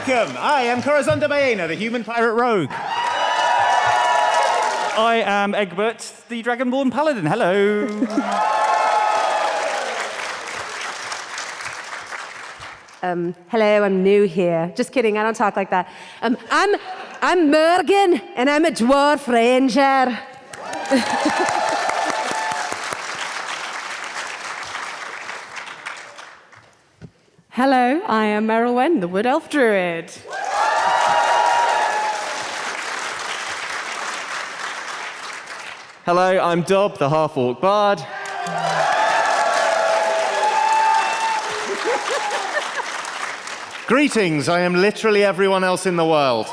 Welcome! I am Corazon de Baena, the human pirate rogue. I am Egbert, the Dragonborn Paladin. Hello. Hello, I'm new here. Just kidding, I don't talk like that. I'm Morrighan, and I'm a Dwarf Ranger. Hello, I am Merylwen, the Wood Elf Druid. Hello, I'm Dob, the Half-Orc Bard. Greetings, I am literally everyone else in the world.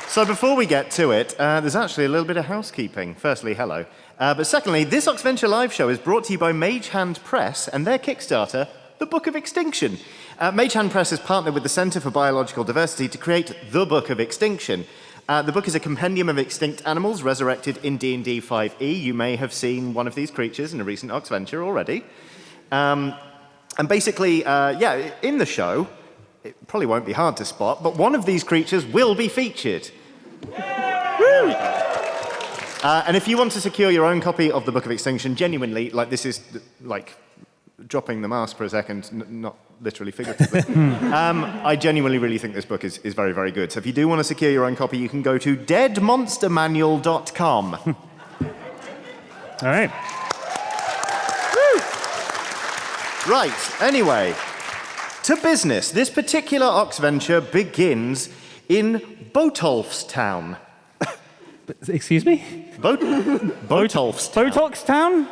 So before we get to it, there's actually a little bit of housekeeping. Firstly, hello. But secondly, this Oxventure live show is brought to you by Mage Hand Press and their Kickstarter, the Book of Extinction. Mage Hand Press has partnered with the Centre for Biological Diversity to create the Book of Extinction. The book is a compendium of extinct animals resurrected in D&D 5e. You may have seen one of these creatures in a recent Oxventure already. And basically, in the show, it probably won't be hard to spot, but one of these creatures will be featured. And if you want to secure your own copy of the Book of Extinction, genuinely, this is dropping the mask for a second, not literally figuratively. I genuinely really think this book is very, very good. So if you do want to secure your own copy, you can go to deadmonstermanual.com. All right. Right, anyway, to business. This particular Oxventure begins in Botolfstown. Excuse me? Botolfstown. Botox Town?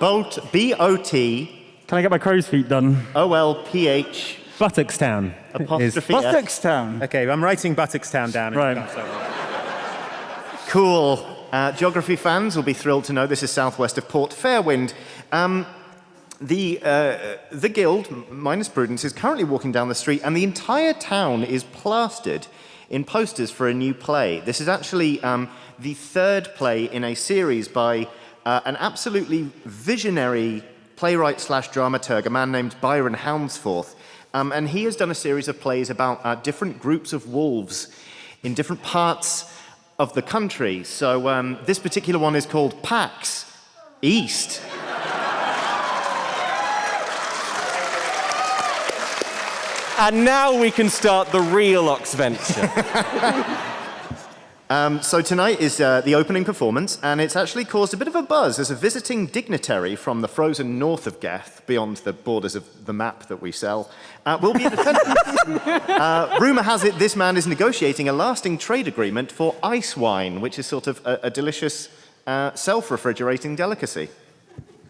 B-O-T... Can I get my crow's feet done? O-L-P-H... Buttockstown. Apostrophe S. Botox Town. Okay, I'm writing Buttockstown down. Right. Cool. Geography fans will be thrilled to know this is southwest of Port Fairwind. The guild, minus Prudence, is currently walking down the street, and the entire town is plastered in posters for a new play. This is actually the third play in a series by an absolutely visionary playwright/dramaturg, a man named Byron Hounsforth. And he has done a series of plays about different groups of wolves in different parts of the country. So this particular one is called PAX East. And now we can start the real Oxventure. So tonight is the opening performance, and it's actually caused a bit of a buzz as a visiting dignitary from the frozen north of Geth, beyond the borders of the map that we sell, will be in attendance. Rumour has it this man is negotiating a lasting trade agreement for ice wine, which is sort of a delicious self-refrigerating delicacy.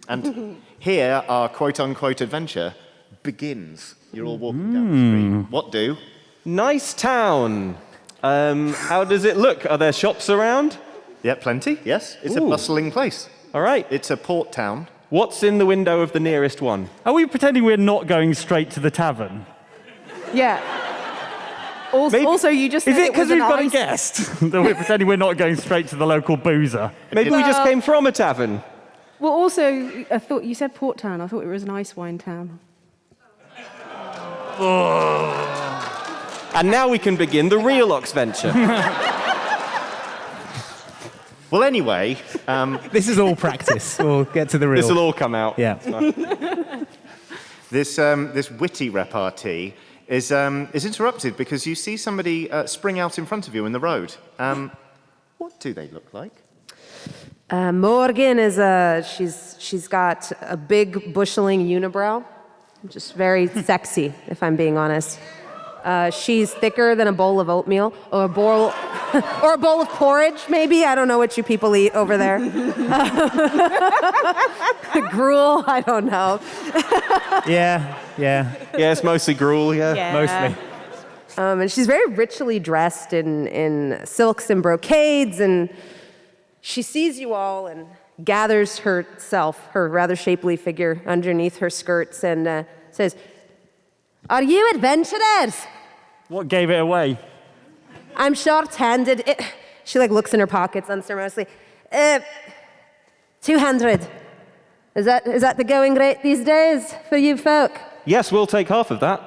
And here our quote-unquote adventure begins. You're all walking down the street. What do? Nice town. How does it look? Are there shops around? Yeah, plenty, yes. It's a bustling place. All right. It's a port town. What's in the window of the nearest one? Are we pretending we're not going straight to the tavern? Yeah. Also, you just said Is it because we've got a ice... guest that we're pretending we're not going straight to the local boozer? Maybe we just came from a tavern. Well, also, I thought you said Port Town. I thought it was an ice wine town. And now we can begin the real Oxventure. Well, anyway... This is all practice. We'll get to the real. This will all come out. Yeah. This witty repartee is interrupted because you see somebody spring out in front of you in the road. What do they look like? Morrighan is she's got a big busheling unibrow, just very sexy, if I'm being honest. She's thicker than a bowl of oatmeal, or a bowl of porridge, maybe. I don't know what you people eat over there. Gruel, I don't know. Yeah. Yeah, it's mostly gruel, yeah. Mostly. And she's very richly dressed in silks and brocades, and she sees you all and gathers herself, her rather shapely figure, underneath her skirts and says, "Are you adventurers?" What gave it away? I'm short-handed. She looks in her pockets unceremoniously. 200. Is that the going rate these days for you folk? Yes, we'll take half of that.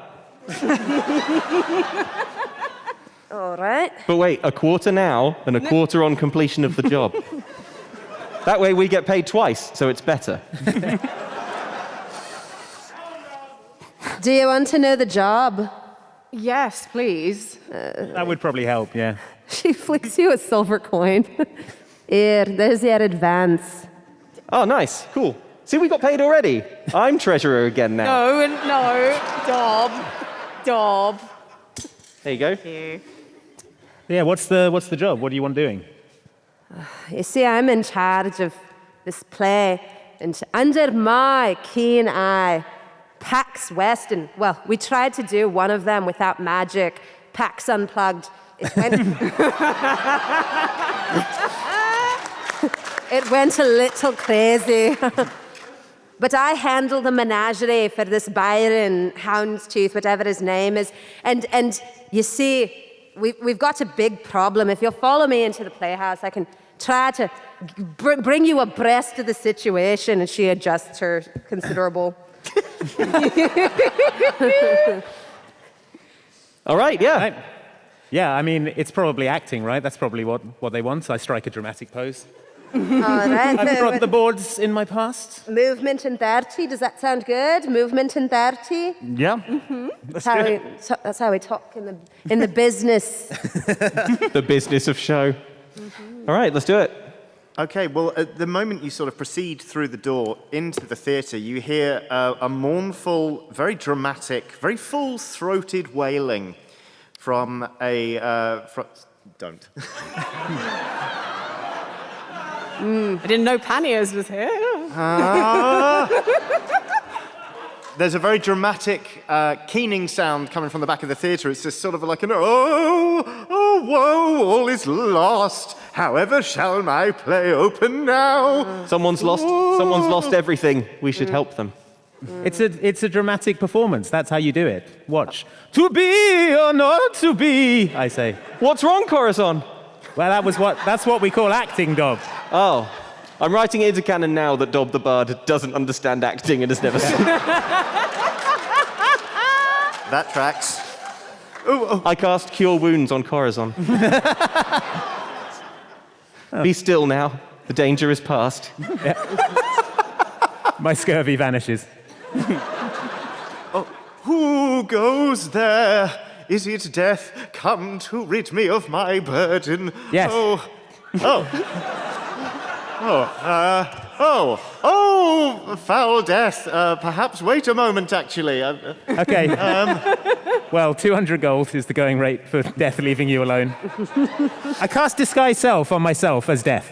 All right. But wait, a quarter now and a quarter on completion of the job. That way we get paid twice, so it's better. Do you want to know the job? Yes, please. That would probably help, yeah. She flicks you a silver coin. Here, there's your advance. Oh, nice. Cool. See, we got paid already. I'm treasurer again now. No, Dob. There you go. Yeah, what's the job? What do you want doing? You see, I'm in charge of this play, and under my keen eye, PAX West, and well, we tried to do one of them without magic. PAX Unplugged. It went, it went a little crazy. But I handle the menagerie for this Byron Houndstooth, whatever his name is. And you see, we've got a big problem. If you'll follow me into the playhouse, I can try to bring you abreast of the situation. And she adjusts her considerable. All right, yeah. Right. Yeah, I mean, it's probably acting, right? That's probably what they want. So I strike a dramatic pose. All right. I've trod the boards in my past. Movement in 30. Does that sound good? Movement in 30. Yeah. That's how we talk in the business. The business of show. All right, let's do it. Okay, well, at the moment you sort of proceed through the door into the theatre, you hear a mournful, very dramatic, very full-throated wailing from a... don't. I didn't know Panniers was here. There's a very dramatic, keening sound coming from the back of the theatre. It's just sort of like an, oh, woe, all is lost. However shall my play open now? Someone's lost everything. We should help them. It's a dramatic performance. That's how you do it. Watch. To be or not to be, I say. What's wrong, Corazon? Well, that's what we call acting, Dob. Oh, I'm writing into canon now that Dob the Bard doesn't understand acting and has never seen it. That tracks. I cast Cure Wounds on Corazon. Be still now. The danger is past. My scurvy vanishes. Who goes there? Is it death come to rid me of my burden? Yes. Foul death. Perhaps wait a moment, actually. Okay. Well, 200 gold is the going rate for death leaving you alone. I cast Disguise Self on myself as death.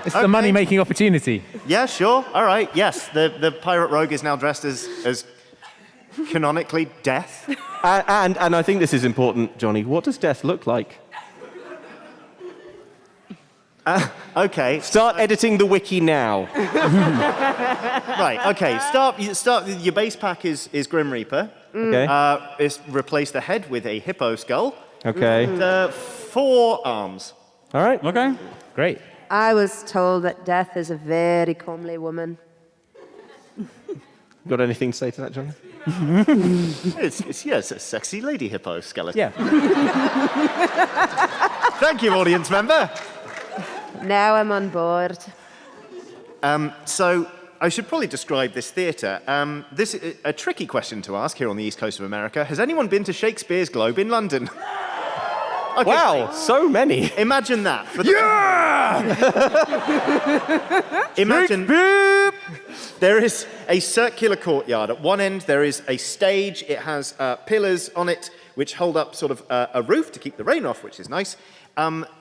It's the money-making opportunity. Yeah, sure. All right. Yes, the pirate rogue is now dressed as canonically death. And I think this is important, Johnny. What does death look like? Okay. Start editing the wiki now. Right. Okay. Start. Your base pack is Grim Reaper. Okay. Replace the head with a hippo skull. Okay. 4 arms. All right. Okay. Great. I was told that death is a very comely woman. Got anything to say to that, Johnny? It's a sexy lady hippo skeleton. Yeah. Thank you, audience member. Now I'm on board. So I should probably describe this theatre. This is a tricky question to ask here on the East Coast of America. Has anyone been to Shakespeare's Globe in London? Okay, Wow, so many. Imagine that. Imagine there is a circular courtyard. At one end, there is a stage. It has pillars on it which hold up sort of a roof to keep the rain off, which is nice.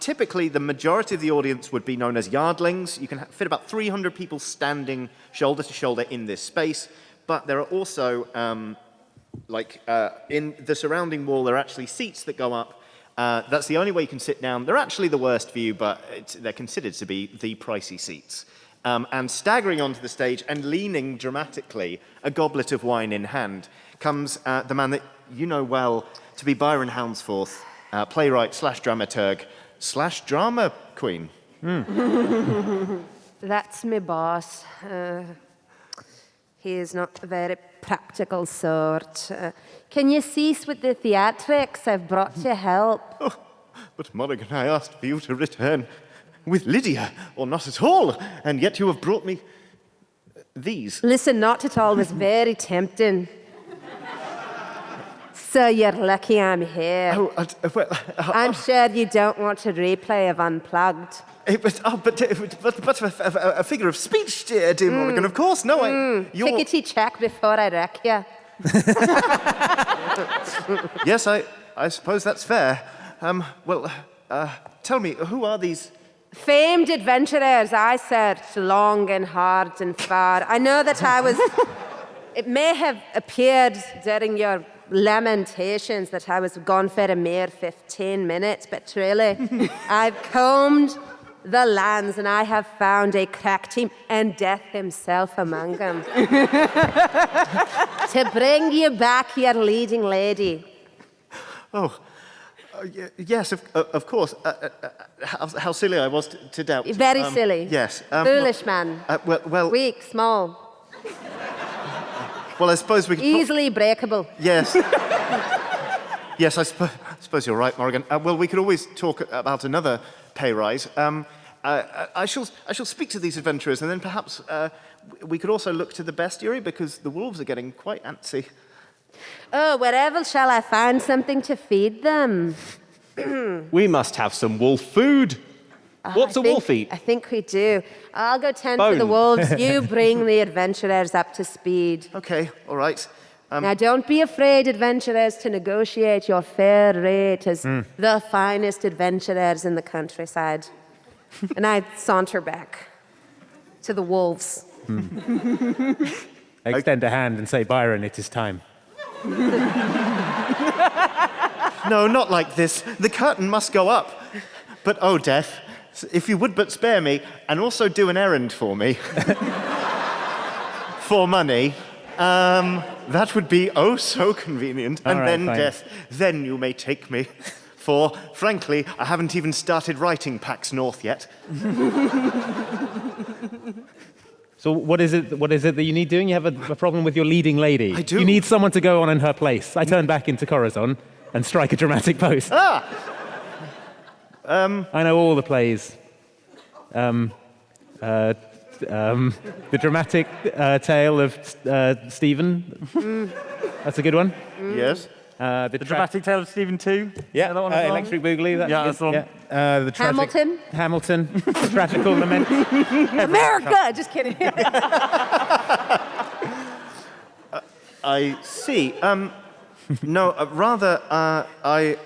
Typically, the majority of the audience would be known as yardlings. You can fit about 300 people standing shoulder to shoulder in this space. But there are also, in the surrounding wall, there are actually seats that go up. That's the only way you can sit down. They're actually the worst view, but they're considered to be the pricey seats. And staggering onto the stage and leaning dramatically, a goblet of wine in hand, comes the man that you know well to be Byron Houndsforth, playwright / dramaturg / drama queen. The That's my boss. He is not a very practical sort. Can you cease with the theatrics? I've brought you help. Oh, but Morrighan, I asked for you to return with Lydia, or not at all, and yet you have brought me these. Listen, not at all was very tempting. So you're lucky I'm here. Oh, I'm sure you don't want a replay of Unplugged. but a figure of speech, dear Morrighan, of course. No, you're... Tickety check before I wreck you. Yes, I suppose that's fair. Tell me, who are these? Famed adventurers, I searched long and hard and far. I know that I was... It may have appeared during your lamentations that I was gone for a mere 15 minutes, but truly, I've combed the lands and I have found a crack team and death himself among them. To bring you back your leading lady. Oh, yes, of course. How silly I was to doubt. Very silly. Yes. Foolish man. Well, Weak, small. well, I suppose we could... Easily breakable. Yes. Yes, I suppose you're right, Morrighan. Well, we could always talk about another pay rise. I shall speak to these adventurers, and then perhaps we could also look to the bestiary, because the wolves are getting quite antsy. Oh, wherever shall I find something to feed them? We must have some wolf food. What's a wolf eat? I think we do. I'll go tend to the Bone. wolves. You bring the adventurers up to speed. Okay, all right. Now, don't be afraid, adventurers, to negotiate your fair rate as the finest adventurers in the countryside. And I saunter back to the wolves. I extend a hand and say, Byron, it is time. No, not like this. The curtain must go up. But, oh, Death, if you would but spare me, and also do an errand for me, for money, that would be oh so convenient. And right, then, fine. Death, then you may take me. For, frankly, I haven't even started writing PAX North yet. So what is it that you need doing? You have a problem with your leading lady. I do. You need someone to go on in her place. I turn back into Corazon and strike a dramatic pose. Ah! I know all the plays. The dramatic tale of Stephen. That's a good one. Yes? The dramatic tale of Stephen 2. Yeah, that one as well? Electric Boogaloo. That's the one. Yeah. The tragic, Hamilton? Hamilton. The tragical lament. America! Just kidding. I see. No, rather, I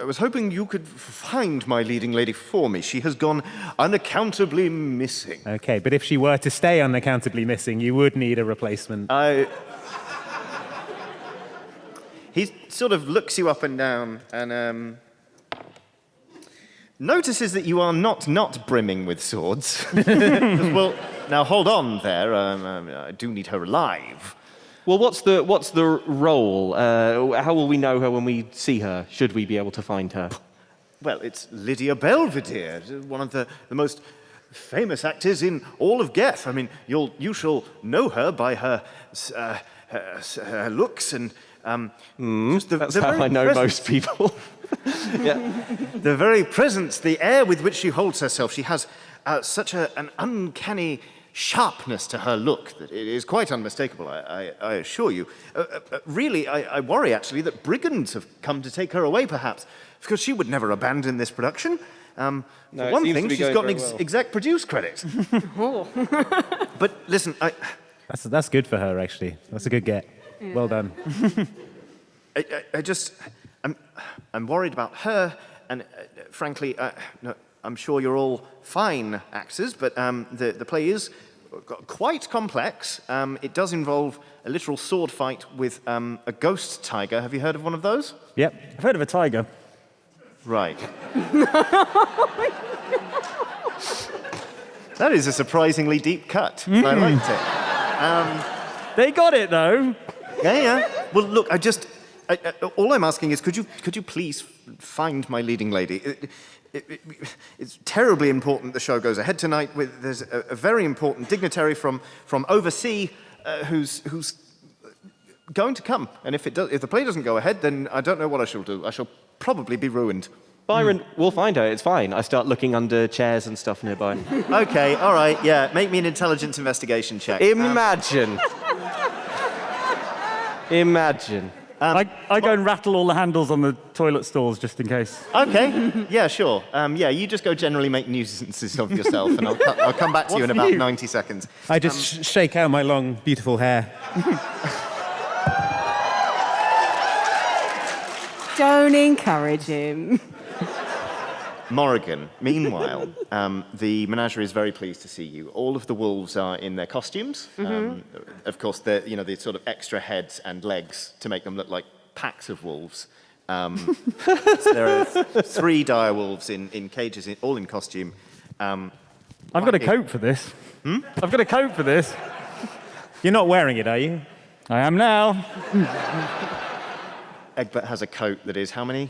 was hoping you could find my leading lady for me. She has gone unaccountably missing. Okay, but if she were to stay unaccountably missing, you would need a replacement. He sort of looks you up and down and notices that you are not brimming with swords. Well, now hold on there. I do need her alive. Well, what's the role? How will we know her when we see her? Should we be able to find her? Well, it's Lydia Belvedere, one of the most famous actors in all of Geth. I mean, you shall know her by her looks and just That's how I know most people. Yeah. The very presence, the air with which she holds herself. She has such an uncanny sharpness to her look that it is quite unmistakable, I assure you. Really, I worry, actually, that brigands have come to take her away, perhaps, because she would never abandon this production. For one thing, she's got an exec produce credit. But listen, That's good for her, actually. That's a good get. Yeah. Well done. I'm worried about her, and frankly, no, I'm sure you're all fine actors, but the play is quite complex. It does involve a literal sword fight with a ghost tiger. Have you heard of one of those? Yep. I've heard of a tiger. Right. That is a surprisingly deep cut. I liked it. They got it, though. Yeah. Well, look, all I'm asking is, could you please find my leading lady? it's terribly important the show goes ahead tonight. There's a very important dignitary from overseas who's going to come. And if the play doesn't go ahead, then I don't know what I shall do. I shall probably be ruined. Byron, we'll find her. It's fine. I start looking under chairs and stuff nearby. Okay, all right, yeah. Make me an intelligence investigation check. Imagine. Imagine. I go and rattle all the handles on the toilet stalls just in case. Okay, yeah, sure. Yeah, you just go generally make nuisances of yourself, and I'll come back to you in about 90 seconds. I just shake out my long, beautiful hair. Don't encourage him. Morrighan, meanwhile, the menagerie is very pleased to see you. All of the wolves are in their costumes. Of course, the sort of extra heads and legs to make them look like packs of wolves. So there are 3 dire wolves in cages, all in costume. I've got a coat for this. I've got a coat for this. You're not wearing it, are you? I am now. Egbert has a coat that is how many?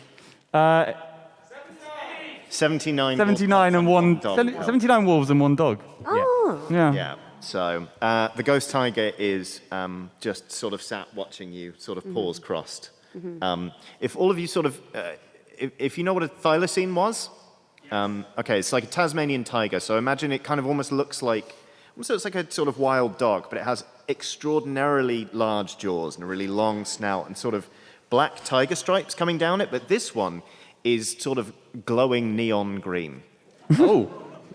79. 79 and one. dog. 79 wolves and 1 dog. Oh. Yeah. Yeah. So the ghost tiger is just sort of sat watching you, sort of paws crossed. If all of you sort of, if you know what a thylacine was, okay, it's like a Tasmanian tiger. So imagine it kind of almost looks like a sort of wild dog, but it has extraordinarily large jaws and a really long snout and sort of black tiger stripes coming down it. But this one is sort of glowing neon green. Oh,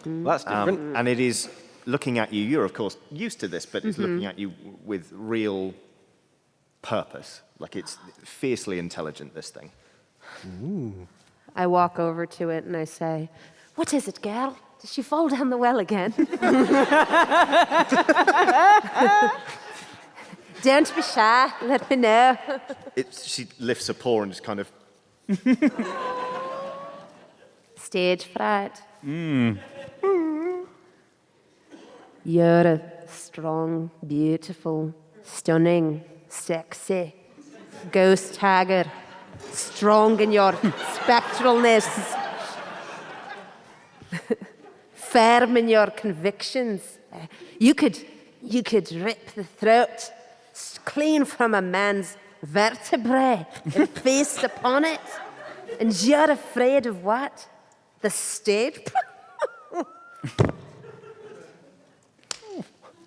that's different. And it is looking at you. You're, of course, used to this, but it's looking at you with real purpose. Like it's fiercely intelligent, this thing. Ooh. I walk over to it and I say, "What is it, girl? Did she fall down the well again?" Don't be shy. Let me know. She lifts a paw and just kind of... Stage fright. You're a strong, beautiful, stunning, sexy ghost tiger. Strong in your spectralness. Firm in your convictions. You could rip the throat clean from a man's vertebrae and feast upon it. And you're afraid of what? The state?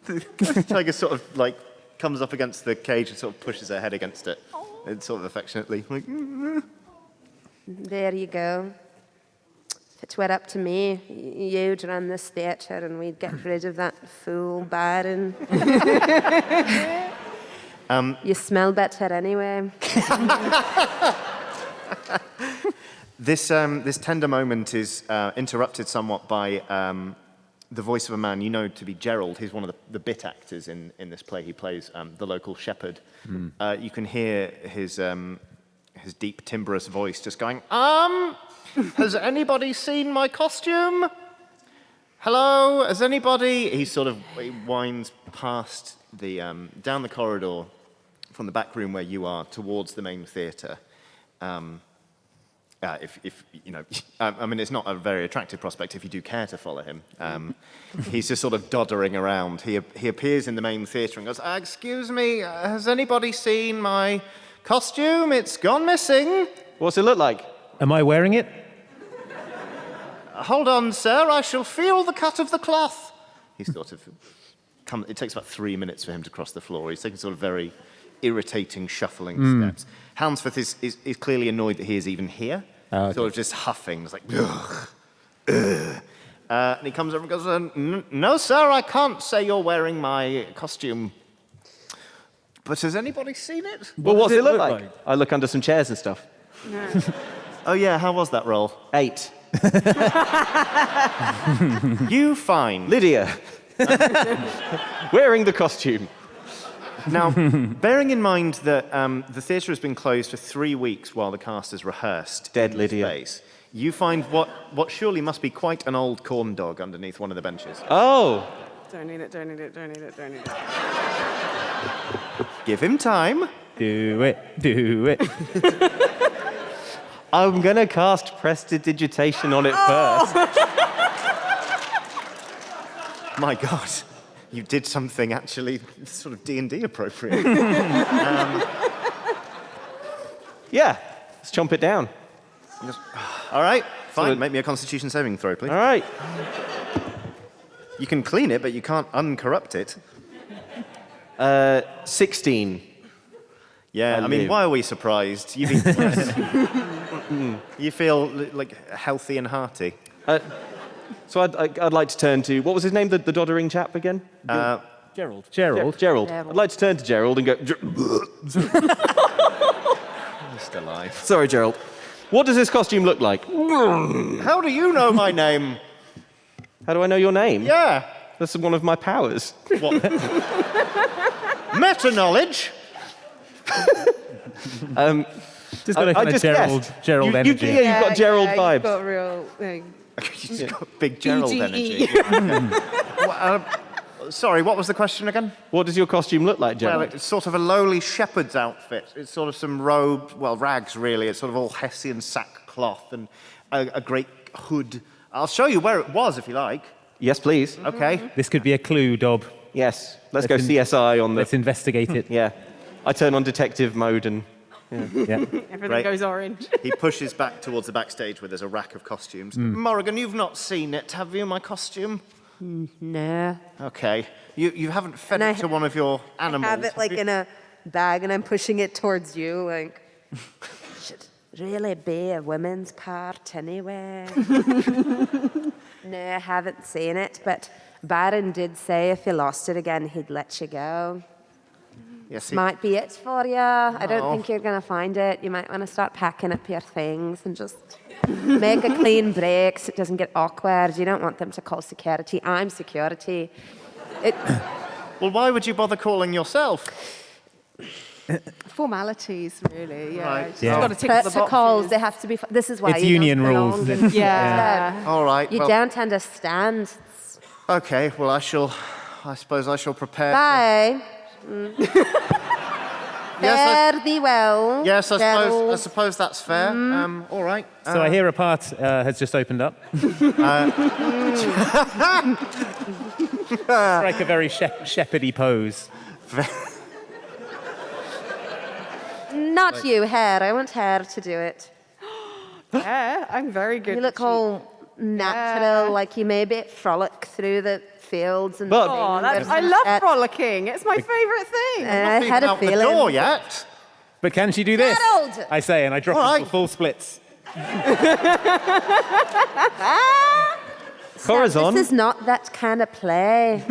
The tiger sort of like comes up against the cage and sort of pushes her head against it. And sort of affectionately, like... There you go. If it were up to me, you'd run this theatre and we'd get rid of that fool Byron. You smell better anyway. This tender moment is interrupted somewhat by the voice of a man you know to be Gerald. He's one of the bit actors in this play. He plays the local shepherd. You can hear his deep, timbrous voice just going, has anybody seen my costume? Hello, has anybody? He winds past down the corridor from the back room where you are towards the main theatre. If you know, I mean, it's not a very attractive prospect if you do care to follow him. He's just sort of doddering around. He appears in the main theatre and goes, "Excuse me, has anybody seen my costume? It's gone missing." What's it look like? Am I wearing it? Hold on, sir. I shall feel the cut of the cloth. He's sort of it takes about 3 minutes for him to cross the floor. He's taking sort of very irritating, shuffling steps. Hounsforth is clearly annoyed that he is even here. Oh, okay. Sort of just huffing. It's like, ugh, ugh. And he comes over and goes, "No, sir, I can't say you're wearing my costume. But has anybody seen it?" Well, what's it look like? I look under some chairs and stuff. Oh, yeah, how was that roll? 8. You find... Lydia. Wearing the costume. Now, bearing in mind that the theatre has been closed for 3 weeks while the cast has rehearsed Dead in Lydia. space, you find what surely must be quite an old corn dog underneath one of the benches. Oh. Don't need it, don't need it, don't need it, don't need it. Give him time. Do it, do it. I'm going to cast Prestidigitation on it first. My God, you did something actually sort of D&D appropriate. Yeah, let's chomp it down. All right, fine. So it- Make me a Constitution saving throw, please. All right. You can clean it, but you can't uncorrupt it. 16. Yeah, I mean, live. why are we surprised? You feel like healthy and hearty. So I'd like to turn to, what was his name, the doddering chap again? Gerald. Gerald. Gerald. I'd like to turn to Gerald and go, Still alive. sorry, Gerald. What does this costume look like? How do you know my name? How do I know your name? Yeah. That's one of my powers. What? Meta knowledge. Just got a I kind of just Gerald guessed. energy. Yeah, you've got Gerald yeah, vibes. You've got real thing. You just got big Gerald EGE. energy. Sorry, what was the question again? What does your costume look like, Well, Gerald? it's sort of a lowly shepherd's outfit. It's sort of some robe, well, rags really. It's sort of all Hessian sackcloth and a great hood. I'll show you where it was if you like. Yes, please. Okay. This could be a clue, Dob. Yes. Let's go Let's CSI on the... Let's investigate it. Yeah. I turn on detective mode and... Yeah. Everything Great. goes orange. He pushes back towards the backstage where there's a rack of costumes. Morrighan, you've not seen it, have you, my costume? No. Okay. You haven't fed And it to one of your animals. I have it like you? in a bag and I'm pushing it towards you like should really be a women's part anyway. No, I haven't seen it, but Baron did say if you lost it again he'd let you go. Yes, Might be it for you. I don't Oh. think you're gonna find it. You might want to start packing up your things and just make a clean break so it doesn't get awkward. You don't want them to call security. I'm security. Well, why would you bother calling yourself? Formalities, really. Yeah. Right. Just Yeah. got to tick all the Protocols, boxes. they have to be. This is why It's you union don't rules. belong in- Yeah. All right. You well, don't understand. Okay. Well, I suppose I shall prepare. Bye. Yes, Fare thee well. Yes, I Gerald. suppose that's fair. All right. So I hear a part has just opened up. Strike a very shepherdy pose. Not you, Hair. I want Hair to do it. Yeah, I'm very good. You look at all natural, Yeah. like you maybe frolic through the fields and But- Oh, things I and love that. frolicking. It's my favourite thing. I Not had even a out the feeling. door yet. But can she do this? Gerald! I say, and I drop All into right. full splits. Corazon. This is not that kind of play.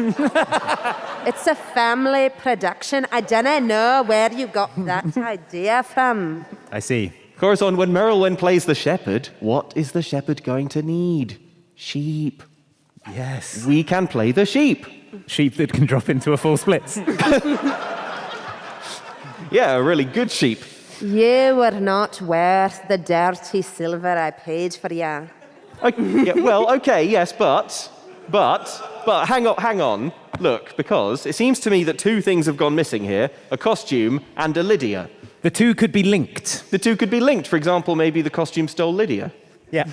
It's a family production. I don't know where you got that idea from. I see. Corazon, when Merylwen plays the shepherd, what is the shepherd going to need? Sheep. Yes. We can play the sheep. Sheep that can drop into a full splits. Yeah, a really good sheep. You were not worth the dirty silver I paid for you. Yeah, well, okay, yes, but hang on. Look, because it seems to me that two things have gone missing here: a costume and a Lydia. The two could be linked. The two could be linked. For example, maybe the costume stole Lydia. Yeah.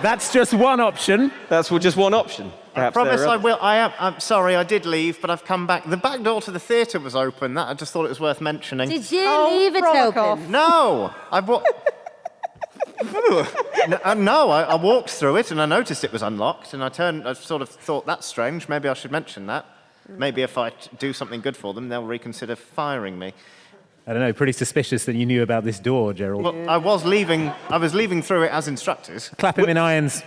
That's just one option. That's just one option. Perhaps Promise there are I will. I'm sorry, I did leave, but I've come back. The back door to the theatre was open. That I just thought it was worth mentioning. Did you Oh, leave it frolic open? off. No, I walked through it and I noticed it was unlocked, and I sort of thought that's strange. Maybe I should mention that. Maybe if I do something good for them, they'll reconsider firing me. I don't know, pretty suspicious that you knew about this door, Gerald. Well, I was leaving through it as instructed. Clap him in irons.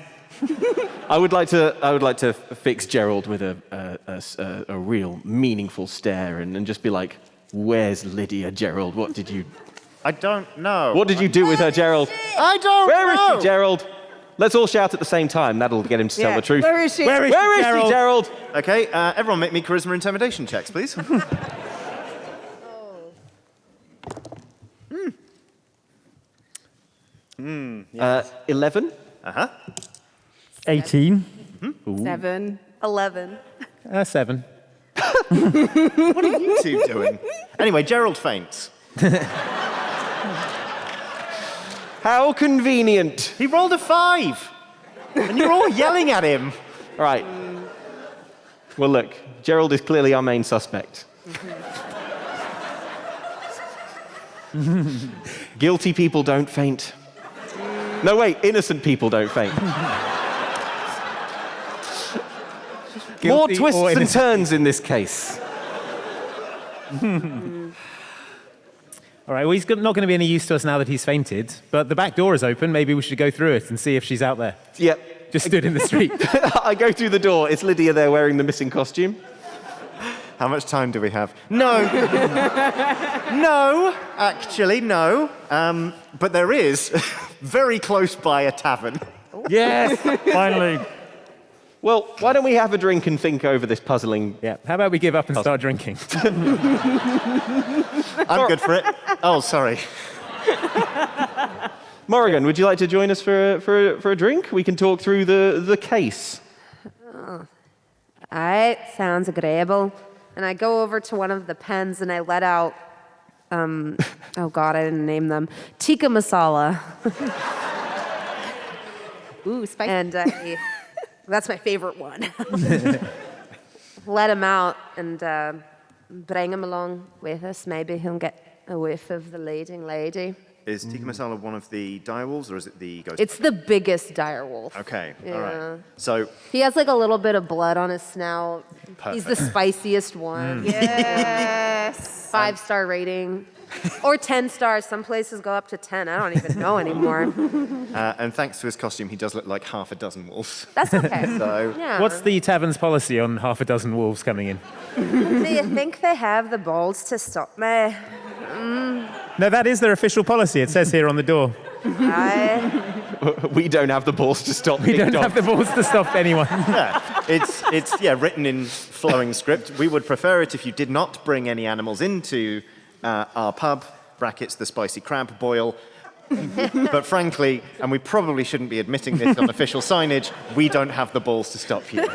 I would like to fix Gerald with a real meaningful stare and just be like, "Where's Lydia, Gerald? What did you do with her, Gerald? I don't Where is know. she, Gerald? Let's all shout at the same time. That'll get him to tell Yeah. the truth. Where is she? Where is Where she, is Gerald? she, Gerald? Okay, everyone make me charisma intimidation checks, please. 11? 18. 7. 11. 7. What are you two doing? Anyway, Gerald faints. How convenient. He rolled a 5. And you're all yelling at him. All right. Well, look, Gerald is clearly our main suspect. Guilty people don't faint. No, wait, innocent people don't faint. More Guilty twists or and innocent. turns in this case. All right, well, he's not going to be any use to us now that he's fainted, but the back door is open. Maybe we should go through it and see if she's out there. Yep. Just stood in the street. I go through the door. It's Lydia there wearing the missing costume. How much time do we have? No. No, actually, no. But there is, very close by, a tavern. Yes, finally. Well, why don't we have a drink and think over this puzzling... Yeah, how about we give up and start drinking? I'm good for it. Oh, sorry. Morrighan, would you like to join us for a drink? We can talk through the case. All right, sounds agreeable. And I go over to one of the pens and I let out, oh God, I didn't name them, tikka masala. Ooh, spicy. And that's my favorite one. Let him out and bring him along with us. Maybe he'll get a whiff of the leading lady. Is tikka masala one of the direwolves, or is it the ghost? It's the biggest direwolf. Okay, all Yeah. right. So, He has like a little bit of blood on his snout. He's the spiciest one. Yes. 5-star rating. Or 10 stars. Some places go up to 10. I don't even know anymore. and thanks to his costume, he does look like half a dozen wolves. That's okay. So, Yeah. What's the tavern's policy on half a dozen wolves coming in? Do you think they have the balls to stop me? No, that is their official policy. It says here on the door. We don't have the balls to stop We don't have the balls to stop anyone. yeah, it's written in flowing script. We would prefer it if you did not bring any animals into our pub, brackets the spicy crab boil. But frankly, and we probably shouldn't be admitting this on official signage, we don't have the balls to stop you.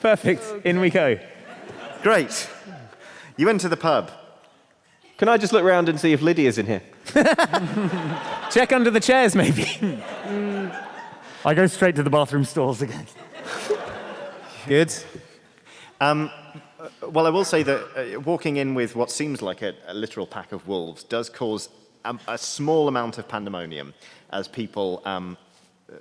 Perfect. In we go. Great. You enter the pub. Can I just look around and see if Lydia's in here? Check under the chairs, maybe. I go straight to the bathroom stalls again. Good. Well, I will say that walking in with what seems like a literal pack of wolves does cause a small amount of pandemonium as people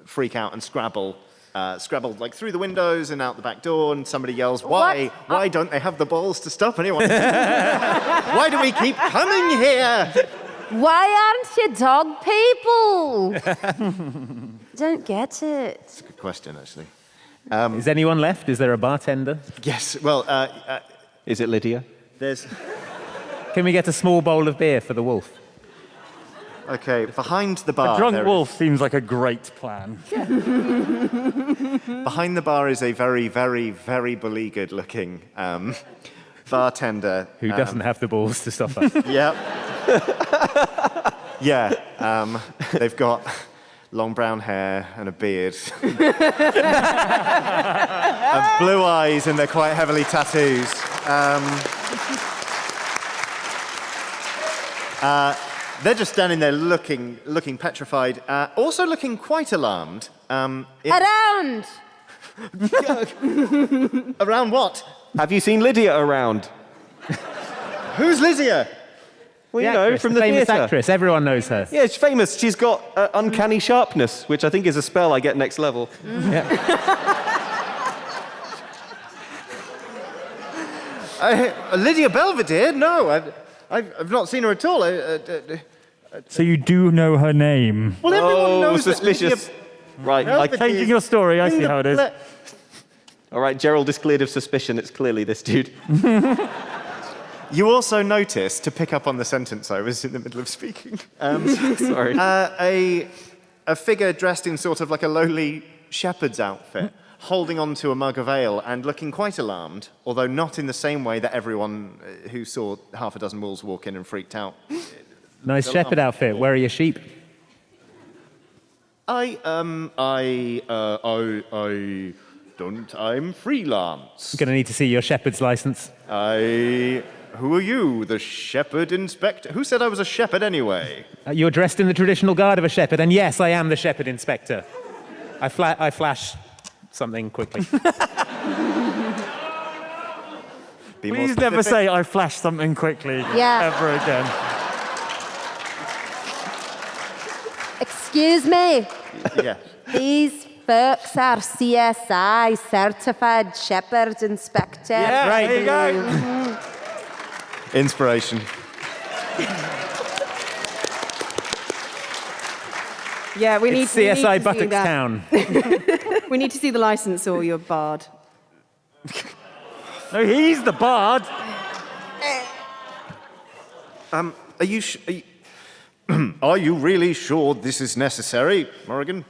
freak out and scrabble like through the windows and out the back door, and somebody yells, "Why? Why don't they have the balls to stop anyone? Why do we keep coming here?" Why aren't you dog people? Don't get it. It's a good question, actually. Is anyone left? Is there a bartender? Yes. Well, Is it Lydia? there's Can we get a small bowl of beer for the wolf? okay behind the bar. Drunk there- wolf seems like a great plan. Behind the bar is a very, very, very beleaguered-looking bartender Who doesn't have the balls to stop us? Yep. Yeah. They've got long brown hair and a beard. And blue eyes, and they're quite heavily tattooed. They're just standing there looking petrified, also looking quite alarmed. Around! Around what? Have you seen Lydia around? Who's Lydia? Well, you The know, actress, from the the famous theatre. actress. Everyone knows her. Yeah, she's famous. She's got uncanny sharpness, which I think is a spell I get next level. Lydia Belvedere? No, I've not seen her at all. So you do know her name. Well, everyone knows that suspicious. Lydia Right. Belvedere Changing your story, I see how it is. All right, Gerald is cleared of suspicion. It's clearly this dude. You also noticed, to pick up on the sentence I was in the middle of speaking, Sorry. a figure dressed in sort of like a lowly shepherd's outfit, holding onto a mug of ale and looking quite alarmed, although not in the same way that everyone who saw half a dozen wolves walk in and freaked out. Nice shepherd outfit. Where are your sheep? I don't. I'm freelance. Gonna need to see your shepherd's license. I who are you? The shepherd inspector? Who said I was a shepherd anyway? You're dressed in the traditional garb of a shepherd, and yes, I am the shepherd inspector. I flash something quickly. Be more Please never specific. say I flashed something quickly ever again. Excuse me. Yeah. These folks are CSI certified shepherd inspector. Right, there you go. Inspiration. Yeah, we need It's we need to CSI see Buttocks that. Town. We need to see the license or you're barred. No, he's the bard. Are you, are you really sure this is necessary, Morrighan?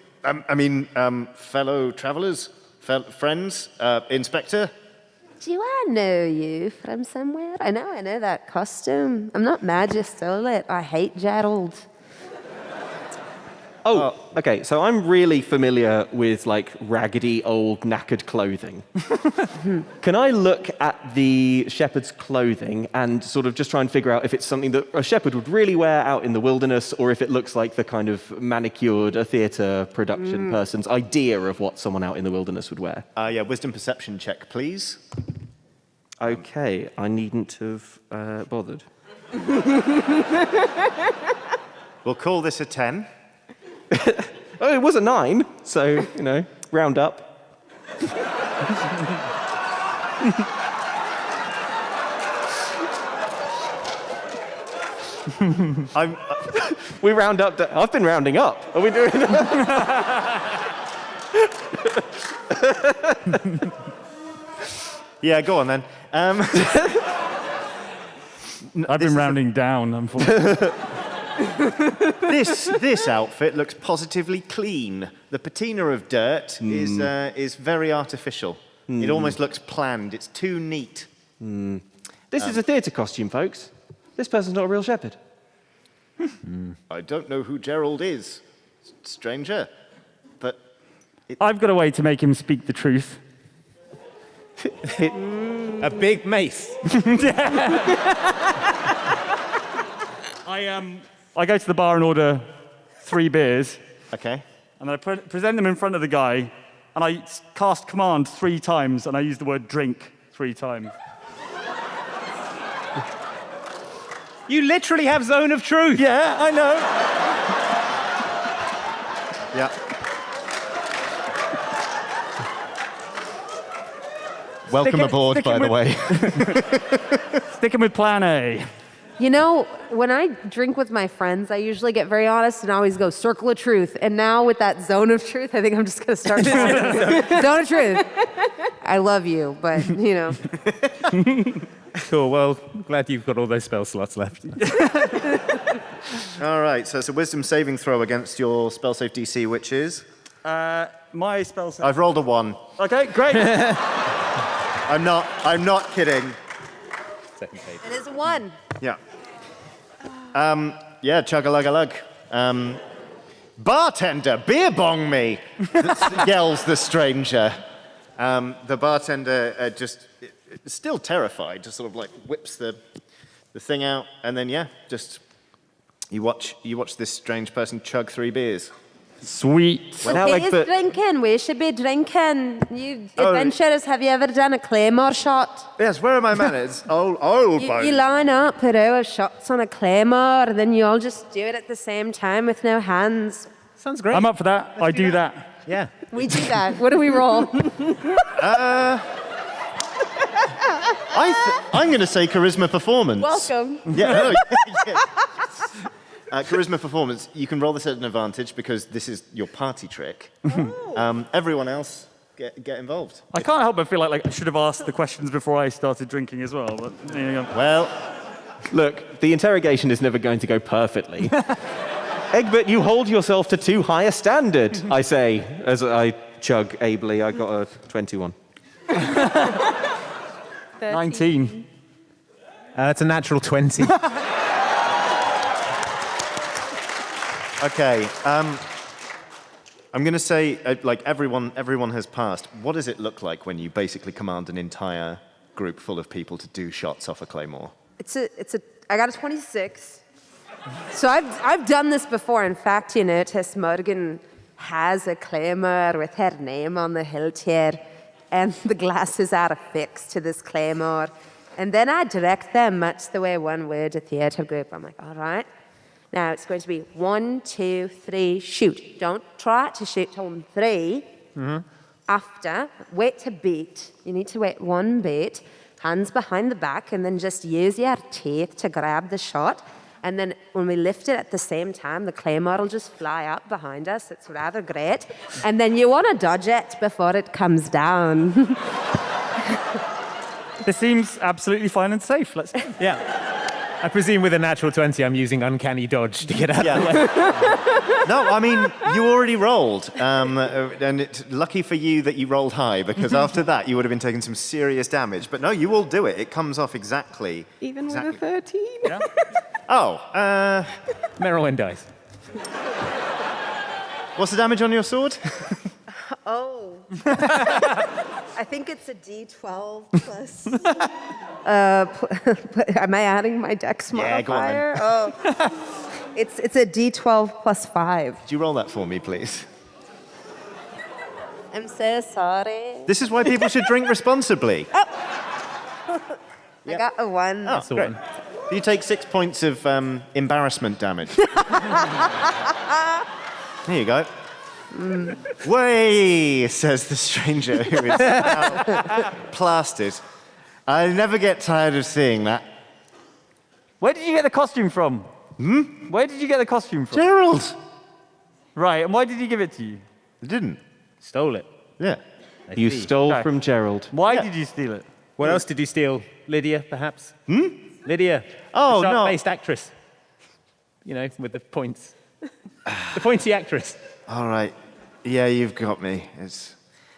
Fellow travelers, friends, Inspector? Do I know you from somewhere? I know that costume. I'm not mad you stole it. I hate Gerald. Oh, okay. So I'm really familiar with like raggedy old knackered clothing. Can I look at the shepherd's clothing and sort of just try and figure out if it's something that a shepherd would really wear out in the wilderness, or if it looks like the kind of manicured a theatre production person's idea of what someone out in the wilderness would wear? Wisdom perception check, please. Okay, I needn't have bothered. We'll call this a 10. Oh, it was a 9, so, round up. We round up. I've been rounding up. Are we doing Yeah, go on then. I've been rounding down, unfortunately. This outfit looks positively clean. The patina of dirt is very artificial. It almost looks planned. It's too neat. This is a theatre costume, folks. This person's not a real shepherd. I don't know who Gerald is, stranger, but I've got a way to make him speak the truth. A big mace. I go to the bar and order 3 beers, okay. and then I present them in front of the guy, and I cast command 3 times, and I use the word drink 3 times. You literally have zone of truth. Yeah, I know. Yeah. Welcome aboard, by the way. Sticking with plan A. You know, when I drink with my friends, I usually get very honest and always go circle of truth. And now with that zone of truth, I think I'm just going to start zone of truth. I love you, but, Cool, well, glad you've got all those spell slots left. All right, so it's a wisdom saving throw against your spell save DC, which is? My spell set. I've rolled a 1. Okay, great. I'm not kidding. Second page. It is a 1. Yeah. Chug-a-lug-a-lug. Bartender, beer bong me, yells the stranger. The bartender still terrified, just sort of like whips the thing out, and then you watch this strange person chug 3 beers. Sweet. Now, like, Who's but- drinking? We should be drinking. You adventurers, have you ever done a claymore shot? Yes, where are my manners? I'll You line up a row of shots on a claymore, and then you all just do it at the same time with no hands. Sounds great. I'm up for that. I do that. Yeah. We do that. What do we roll? I'm going to say charisma performance. Welcome. Yeah. Charisma performance. You can roll this at an advantage because this is your party trick. Everyone else get involved. I can't help but feel like I should have asked the questions before I started drinking as well. But there you go. Well, Look, the interrogation is never going to go perfectly. Egbert, you hold yourself to too high a standard, I say, as I chug ably. I got a 21. 19. That's a natural 20. okay. I'm going to say, everyone has passed. What does it look like when you basically command an entire group full of people to do shots off a claymore? I got a 26. So I've done this before. In fact, you notice Morrighan has a claymore with her name on the hilt here, and the glasses are affixed to this claymore. And then I direct them much the way one would a theatre group. I'm like, all right. Now it's going to be 1, 2, 3, shoot. Don't try to shoot on 3. After, wait to beat. You need to wait 1 beat, hands behind the back, and then just use your teeth to grab the shot. And then when we lift it at the same time, the claymore will just fly up behind us. It's rather great. And then you want to dodge it before it comes down. This seems absolutely fine and safe. Let's go. Yeah. I presume with a natural 20, I'm using uncanny dodge to get out of the way. No, I mean, you already rolled. And it's lucky for you that you rolled high, because after that, you would have been taking some serious damage. But no, you will do it. It comes off exactly. Even exactly. with a 13? Yeah. Oh, Merylwyn dice. what's the damage on your sword? Oh. I think it's a D12 plus. Am I adding my dex Yeah, go on then. modifier? Oh. It's a D12 plus 5. Do you roll that for me, please? I'm so sorry. This is why people should drink responsibly. I got a 1. Oh, That's the one. You take 6 points of embarrassment damage. There you go. Way, says the stranger who is now plastered. I never get tired of seeing that. Where did you get the costume from? Where did you get the costume from? Gerald! Right, and why did he give it to you? I didn't. Stole it. Yeah. I You see. stole Okay. from Gerald. Why Yeah. did you steal it? What else did you steal? Lydia, perhaps? Lydia. Oh, the no. sharp-faced actress. You know, with the points. The pointy actress. All right. Yeah, you've got me.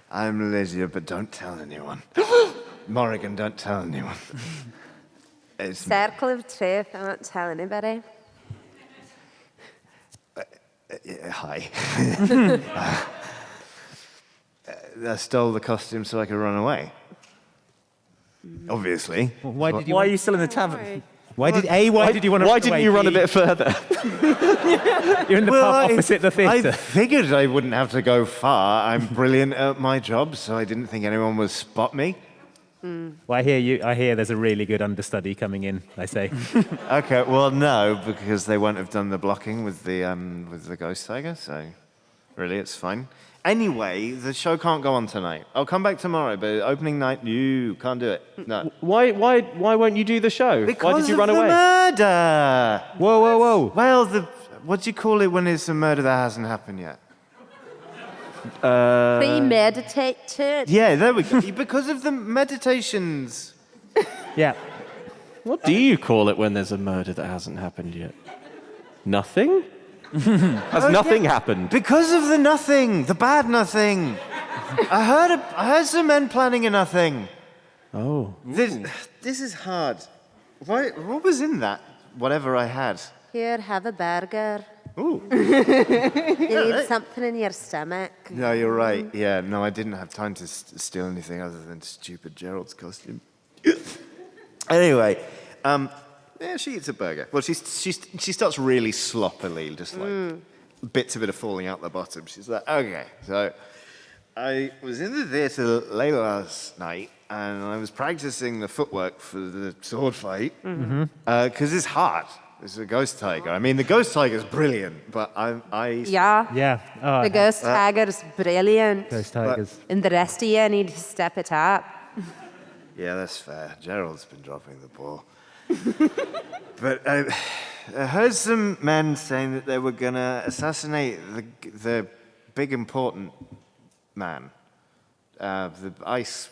I'm Lydia, but don't tell anyone. Morrighan, don't tell anyone. Circle of truth. I won't tell anybody. Hi. I stole the costume so I could run away. Obviously. Well, why did you? Why are you still in the tavern? Why did you want to? Why didn't you run a bit further? You're in the pub opposite the I theatre. figured I wouldn't have to go far. I'm brilliant at my job, so I didn't think anyone would spot me. Well, I hear there's a really good understudy coming in. I say. Okay, well, no, because they won't have done the blocking with the ghost tiger, so really, it's fine. Anyway, the show can't go on tonight. I'll come back tomorrow, but opening night, you can't do it. No. Why won't you do the show? Why did you run of the away? murder! Whoa. Well, what do you call it when it's a murder that hasn't happened yet? Premeditated. Yeah, there we go. Because of the meditations. Yeah. What do you call it when there's a murder that hasn't happened yet? Nothing? Has nothing happened? Because of the nothing, the bad nothing. I heard some men planning a nothing. Oh. This is hard. What was in that? Whatever I had. Here, have a burger. Ooh. You need something in your stomach. No, you're right. Yeah, no, I didn't have time to steal anything other than stupid Gerald's costume. Anyway, yeah, she eats a burger. Well, she starts really sloppily, just like bits of it are falling out the bottom. She's like, okay, so I was in the theatre late last night, and I was practicing the footwork for the sword fight, because it's hard. It's a ghost tiger. I mean, the ghost tiger's brilliant, but Yeah. Yeah. Oh, The ghost tiger's brilliant. Ghost tigers. And the rest of you need to step it up. Yeah, that's fair. Gerald's been dropping the ball. But I heard some men saying that they were going to assassinate the big important man, the ice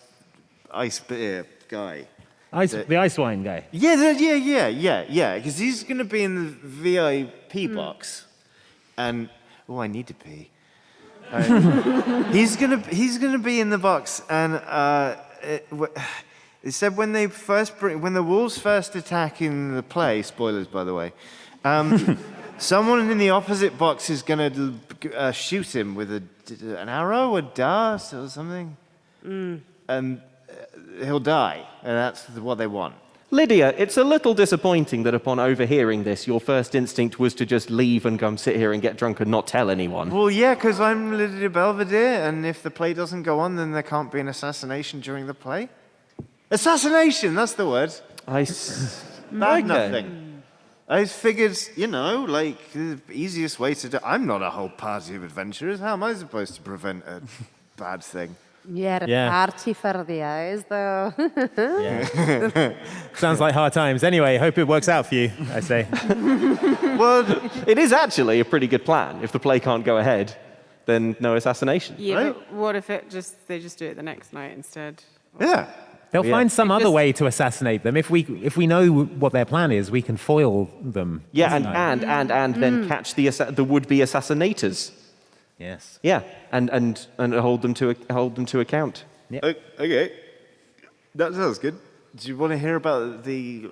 beer guy. The ice wine guy. Yeah, because he's going to be in the VIP box. And, I need to pee. He's gonna be in the box, and it said when the wolves first attack in the play. Spoilers, by the way. Someone in the opposite box is gonna shoot him with an arrow, a dart, or something, and he'll die, and that's what they want. Lydia, it's a little disappointing that upon overhearing this, your first instinct was to just leave and come sit here and get drunk and not tell anyone. Well, yeah, because I'm Lydia Belvedere, and if the play doesn't go on, then there can't be an assassination during the play. Assassination, that's the word. Bad nothing. I figured, like, the easiest way to do... I'm not a whole party of adventurers. How am I supposed to prevent a bad thing? Yeah, Yeah. party for the eyes, though. Sounds like hard times. Anyway, hope it works out for you, I say. Well, it is actually a pretty good plan. If the play can't go ahead, then no assassination. Yeah, Right? but what if they just do it the next night instead? Yeah. They'll Yeah. find some other Just- way to assassinate them. If we know what their plan is, we can foil them. Yeah, Isn't it? and then catch the would-be assassinators. Yes. Yeah, and hold them to account. Okay. That sounds good. Do you want to hear about the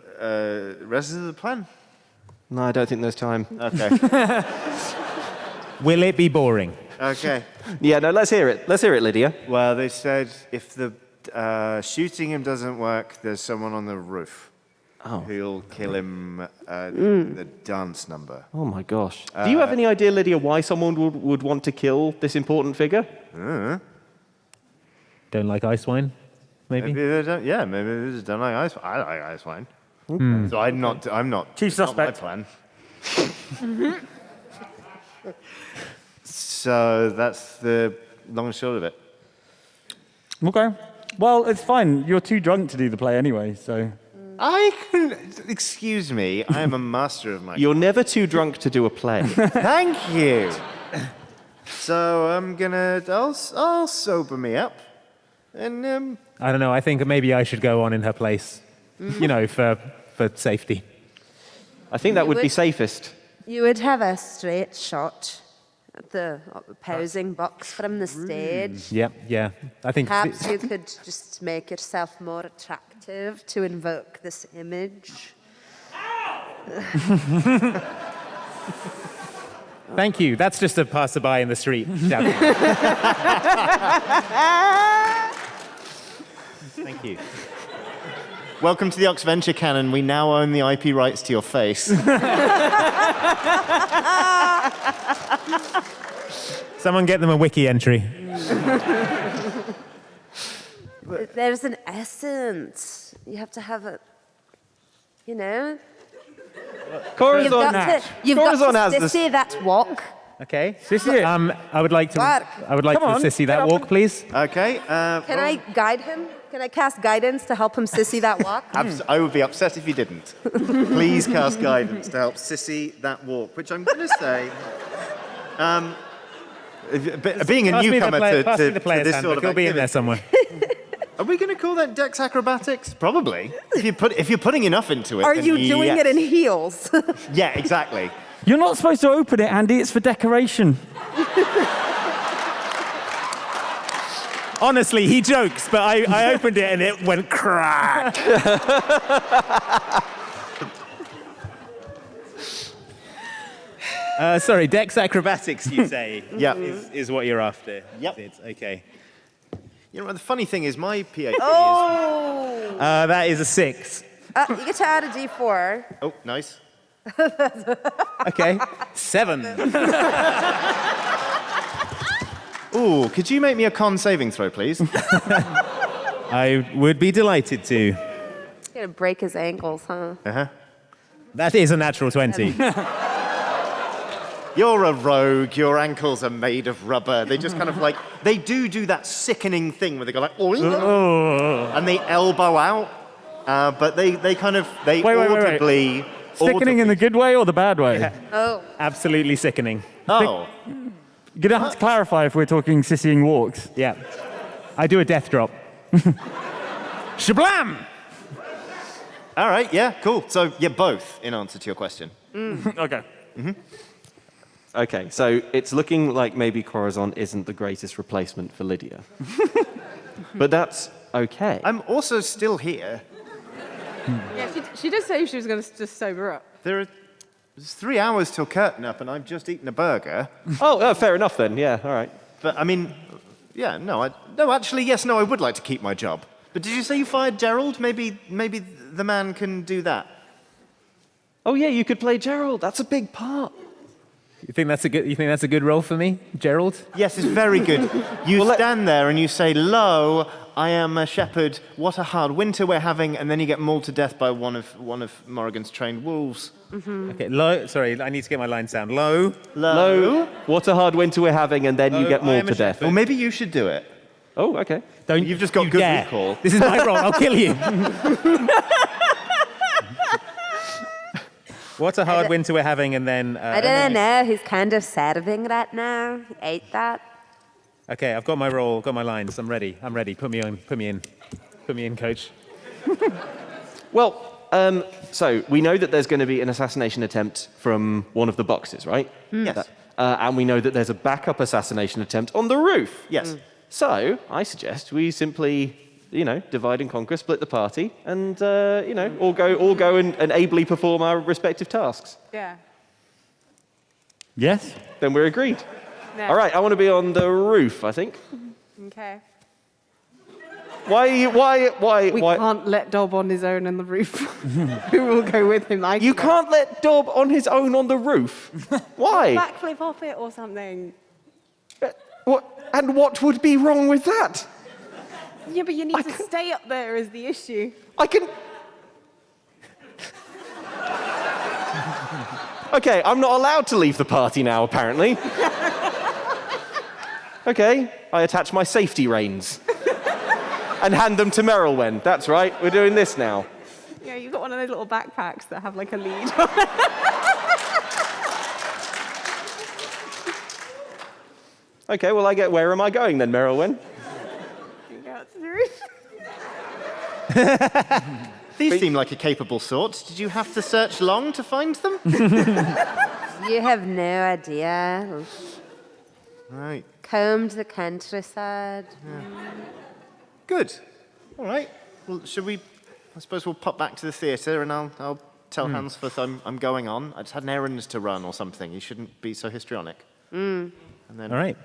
rest of the plan? No, I don't think there's time. Okay. Will it be boring? Okay. Yeah, no, let's hear it. Let's hear it, Lydia. Well, they said if the shooting him doesn't work, there's someone on the roof Oh. who'll kill him in the dance number. Oh my gosh. Do you have any idea, Lydia, why someone would want to kill this important figure? Don't like ice wine? Maybe? Maybe they don't. Yeah, maybe they just don't like ice. I like ice wine. So I'm not. Chief it's not my suspect. plan. So that's the long and short of it. Okay. Well, it's fine. You're too drunk to do the play anyway, so... Excuse me. I am a master of my. You're never too drunk to do a play. Thank you. So I'm gonna. I'll sober me up, and I don't know. I think maybe I should go on in her place. For safety. I think that would be would- safest. You would have a straight shot at the opposing box from the stage. Yep, yeah. I think. Perhaps you could just make yourself more attractive to invoke this image. Thank you. That's just a passerby in the street. shouting. Thank you. welcome to the Oxventure canon. We now own the IP rights to your face. Someone get them a wiki entry. There's an essence. You have to have a, Corazon, you've Corazon got has to say that walk. Okay. Sissy. I would like to. Mark. I would like Come to on, sissy get that up walk, and- please. Okay. Can I guide him? Can I cast guidance to help him sissy that walk? I would be upset if you didn't. Please cast guidance to help Sissy that walk, which I'm going to say. Being a Pass me the newcomer play- pass me to the player's this handbook. sort of It'll be in there activity, somewhere. are we going to call that Dex acrobatics? Probably. If you're putting enough into it. Are then you doing yes. it in heels? Yeah, exactly. You're not supposed to open it, Andy. It's for decoration. Honestly, he jokes, but I opened it and it went crack. Sorry, Dex acrobatics, you say? Yeah. Is what you're after. Yep. It's okay. You know, the funny thing is my PhD is... Oh! That is a 6. You get to add a d4. Oh, nice. Okay. 7. Ooh, could you make me a con saving throw, please? I would be delighted to. You're gonna break his ankles, huh? That is a natural 20. You're a rogue. Your ankles are made of rubber. They just kind of like... They do that sickening thing where they go like... and they elbow out. But they kind of... They Wait. audibly... Sickening in the good way or the bad way? Oh. Absolutely sickening. Oh. You're going to have to clarify if we're talking sissying walks. Yeah. I do a death drop. Shablam! All right, yeah, cool. So, yeah, both in answer to your question. Okay. Okay, so it's looking like maybe Corazon isn't the greatest replacement for Lydia. But that's okay. I'm also still here. Yeah, she did say she was going to just sober up. There's 3 hours till curtain up, and I've just eaten a burger. Oh, fair enough then. Yeah, all right. But, I mean, yeah, no, actually, yes, no, I would like to keep my job. But did you say you fired Gerald? Maybe the man can do that. Oh yeah, you could play Gerald. That's a big part. You think that's a good role for me, Gerald? Yes, it's very good. You stand there and you say, "Lo, I am a shepherd. What a hard winter we're having," and then you get mauled to death by one of Morrigan's trained wolves. Okay, low. Sorry, I need to get my line sound. Low. Lo, what a hard winter we're having, and then you get mauled to death. Well, maybe you should do it. Oh, okay. You've just got you good dare. recall. This is my role. I'll kill you. What a hard winter we're having, and then... I don't know. He's kind of serving right now. He ate that. Okay, I've got my role, got my lines. I'm ready. Put me in. Put me in, coach. Well, so we know that there's going to be an assassination attempt from one of the boxes, right? Yes. And we know that there's a backup assassination attempt on the roof. Yes. So I suggest we simply, divide and conquer, split the party, and all go and ably perform our respective tasks. Yeah. Yes? Then we're agreed. No. All right, I want to be on the roof, I think. Okay. Why? We can't let Dob on his own on the roof. Who will go with him? You can't let Dob on his own on the roof. Why? Backflip off it or something. What? And what would be wrong with that? Yeah, but you need to stay up there is the issue. I can... Okay, I'm not allowed to leave the party now, apparently. Okay, I attach my safety reins and hand them to Merylwen. That's right, we're doing this now. Yeah, you've got one of those little backpacks that have like a lead. Okay, well, where am I going then, Merylwen? You go out to the roof. These seem like a capable sort. Did you have to search long to find them? You have no idea. Right. Combed the countryside. Good. All right. Well, should we... I suppose we'll pop back to the theatre and I'll tell Hansforth I'm going on. I just had an errand to run or something. You shouldn't be so histrionic. And then, All right.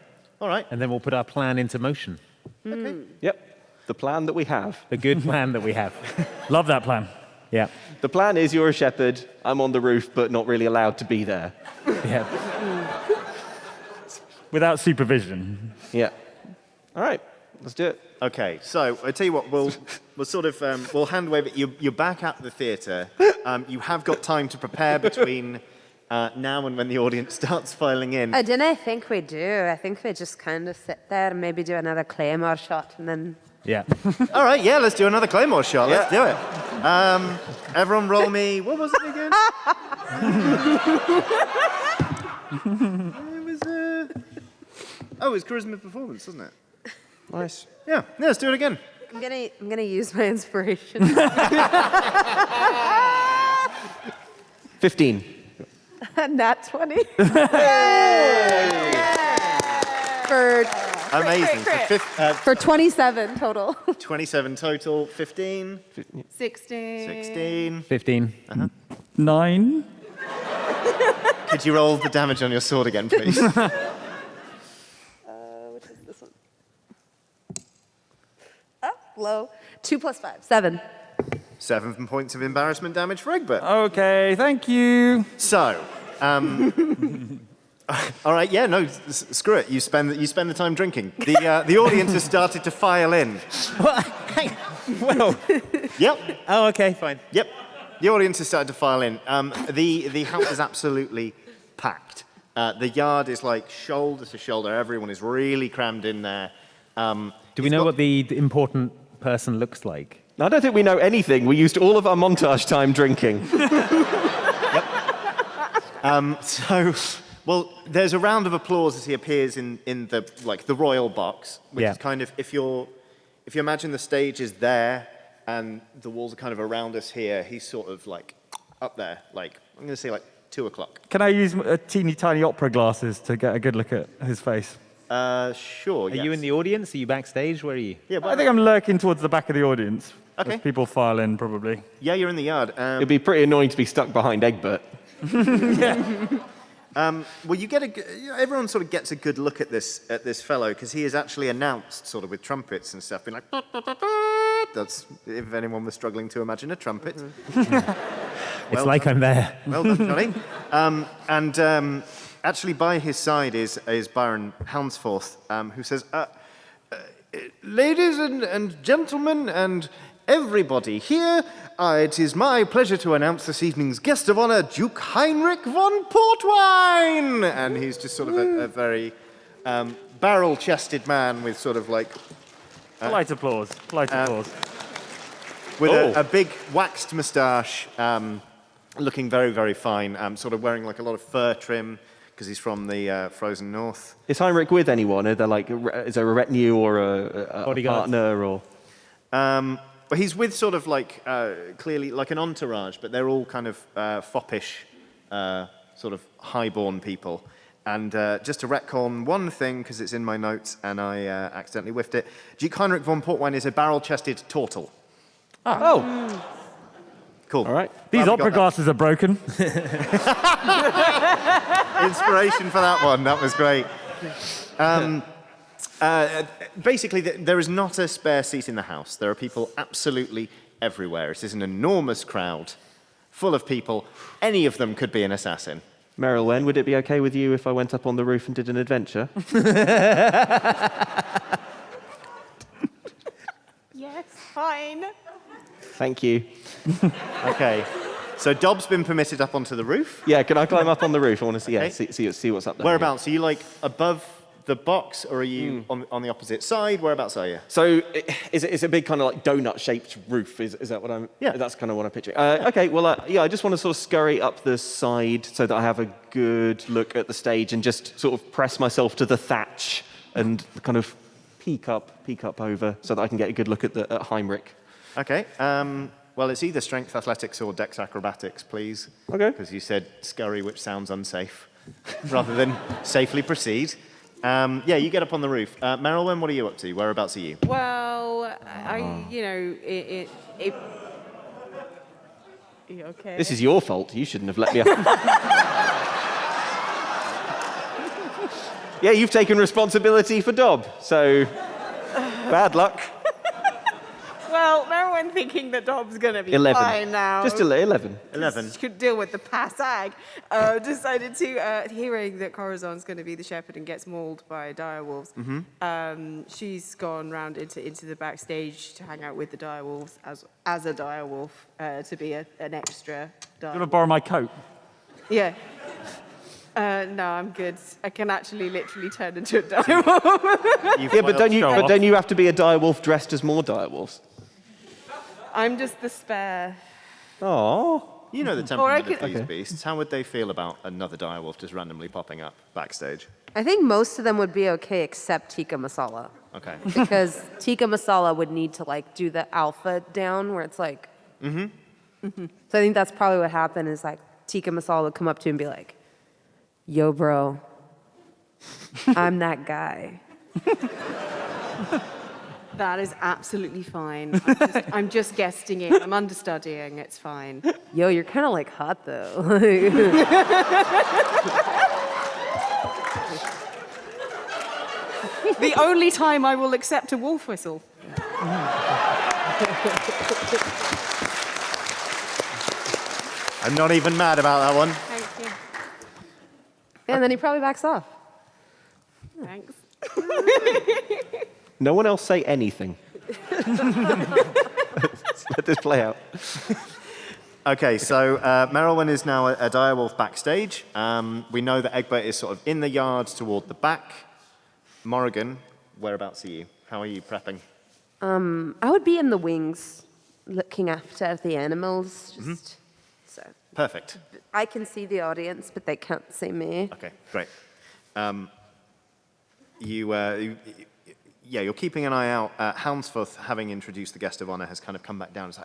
All right. And then we'll put our plan into motion. Okay. Yep, the plan that we have. The good plan that we have. Love that plan. Yeah. The plan is you're a shepherd, I'm on the roof, but not really allowed to be there. Yeah. Without supervision. Yeah. All right, let's do it. Okay, so I tell you what, we'll sort of we'll hand wave it. You're back at the theatre. You have got time to prepare between now and when the audience starts filing in. I don't think we do. I think we just kind of sit there and maybe do another claymore shot and then... Yeah. All right, yeah, let's do another Claymore shot. Let's do it. Everyone roll me. What was it again? It was, oh, it was charisma performance, wasn't it? Nice. Yeah, let's do it again. I'm gonna use my inspiration. 15. Nat 20. For Amazing. crit. for 27 total. 27 total, 15, 16. 16. 15. 9. Could you roll the damage on your sword again, please? Which is this one? Oh, low. 2 plus 5. 7. 7 points of embarrassment damage for Egbert. Okay, thank you. So, all right, yeah, no, screw it. You spend the time drinking. The audience has started to file in. Well. Yep, Oh, okay, fine. yep. The audience has started to file in. The house is absolutely packed. The yard is like shoulder to shoulder. Everyone is really crammed in there. Do we know what the important person looks like? I don't think we know anything. We used all of our montage time drinking. Well, there's a round of applause as he appears in the royal box, which is kind of if you imagine the stage is there and the walls are kind of around us here, he's sort of like up there, like I'm going to say like 2 o'clock. Can I use teeny tiny opera glasses to get a good look at his face? Sure. Are you in the audience? Are you backstage? Where are you? Yeah, I think I'm lurking towards the back of the audience. Okay. As people file in, probably. Yeah, you're in the yard. It'd be pretty annoying to be stuck behind Egbert. Well, everyone sort of gets a good look at this fellow because he is actually announced sort of with trumpets and stuff, being like, "Da, da, da, da, That's if anyone was struggling to imagine a trumpet. It's like I'm there. Well done, Johnny. Actually, by his side is Baron Houndsforth, who says, ladies and gentlemen and everybody here, it is my pleasure to announce this evening's guest of honor, Duke Heinrich von Portwine. And he's just sort of a very barrel-chested man with sort of like... Polite applause. with a big waxed moustache, looking very, very fine, sort of wearing like a lot of fur trim, because he's from the frozen north. Is Heinrich with anyone? Are there like, is there a retinue or a partner or? But he's with sort of like clearly like an entourage, but they're all kind of foppish, sort of highborn people. And just to retcon one thing, because it's in my notes and I accidentally whiffed it, Duke Heinrich von Portwine is a barrel-chested turtle. Oh. Cool. All right. These Glad we opera got glasses are broken. Inspiration for that one. That was great. Basically, there is not a spare seat in the house. There are people absolutely everywhere. It is an enormous crowd, full of people. Any of them could be an assassin. Merilwen, would it be okay with you if I went up on the roof and did an adventure? Yes, fine. Thank you. Okay. So Dob's been permitted up onto the roof. Yeah, can I climb up on the roof? I want to see, Okay. see what's up there. Whereabouts? Are you like above the box, or are you on the opposite side? Whereabouts are you? So it's a big kind of like donut-shaped roof. Is that what I'm? Yeah. That's kind of what I'm picturing. Okay. Well, yeah. I just want to sort of scurry up the side so that I have a good look at the stage and just sort of press myself to the thatch and kind of peek up over so that I can get a good look at Heinrich. Okay. Well, it's either strength athletics or dex acrobatics, please. Okay. Because you said scurry, which sounds unsafe, rather than safely proceed. Yeah, you get up on the roof. Merilwen, what are you up to? Whereabouts are you? Well, it. You okay? This is your fault. You shouldn't have let me up. Yeah, you've taken responsibility for Dob, so bad luck. Well, everyone thinking that Dob's going to be 11. fine now. Just 11. 11. Could deal with the passag. Decided to, hearing that Corazon's going to be the shepherd and gets mauled by direwolves, she's gone round into the backstage to hang out with the direwolves as a direwolf, to be an extra Do you want to direwolf. borrow my coat? Yeah. No, I'm good. I can actually literally turn into a direwolf. Yeah, but don't you have to be a direwolf dressed as more direwolves? I'm just the spare. Oh. You know the temperament could- of these beasts. How would they feel about another direwolf just randomly popping up backstage? I think most of them would be okay except Tikka Masala. Okay. Because Tikka Masala would need to like do the alpha down where it's like. So I think that's probably what happened is like Tikka Masala would come up to him and be like, "Yo, bro, I'm that guy." That is absolutely fine. I'm just guesting it. I'm understudying. It's fine. Yo, you're kind of like hot though. The only time I will accept a wolf whistle. I'm not even mad about that one. Thank you. And then he probably backs off. Thanks. No one else say anything. Let this play out. Okay, so Merilwen is now a direwolf backstage. We know that Egbert is sort of in the yard toward the back. Morrighan, whereabouts are you? How are you prepping? I would be in the wings looking after the animals. Just so Perfect. I can see the audience, but they can't see me. Okay, great. You're keeping an eye out. Houndsforth, having introduced the guest of honor, has kind of come back down and said,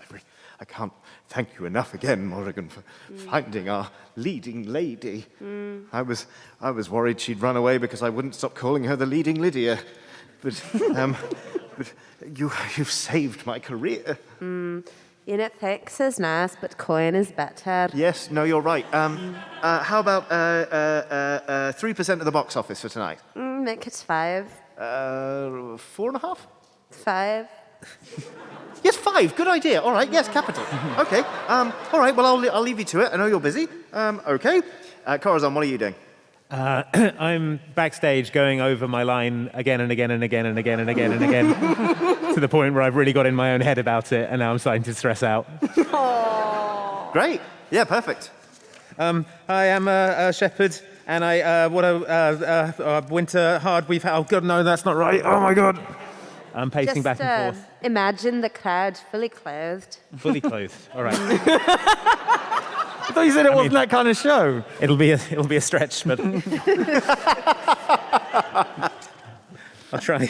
I can't thank you enough again, Morrighan, for finding our leading lady. I was worried she'd run away because I wouldn't stop calling her the leading Lydia. But, but you've saved my career. Unpick is nice, but coin is better. Yes, no, you're right. How about 3% of the box office for tonight? Make it 5. 4.5? 5. Yes, 5. Good idea. All right. Yes, capital. Okay. All right. Well, I'll leave you to it. I know you're busy. Okay. Corazon, what are you doing? I'm backstage going over my line again and again and again and again and again and again to the point where I've really got in my own head about it, and now I'm starting to stress out. Great. Yeah, perfect. I am a shepherd, and what a winter hard we've had. Oh, God, no, that's not right. Oh, my God. I'm pacing back and forth. Imagine the crowd fully clothed. Fully clothed. All right. I thought you said it wasn't that kind of show. It'll be a stretch, but I'll try.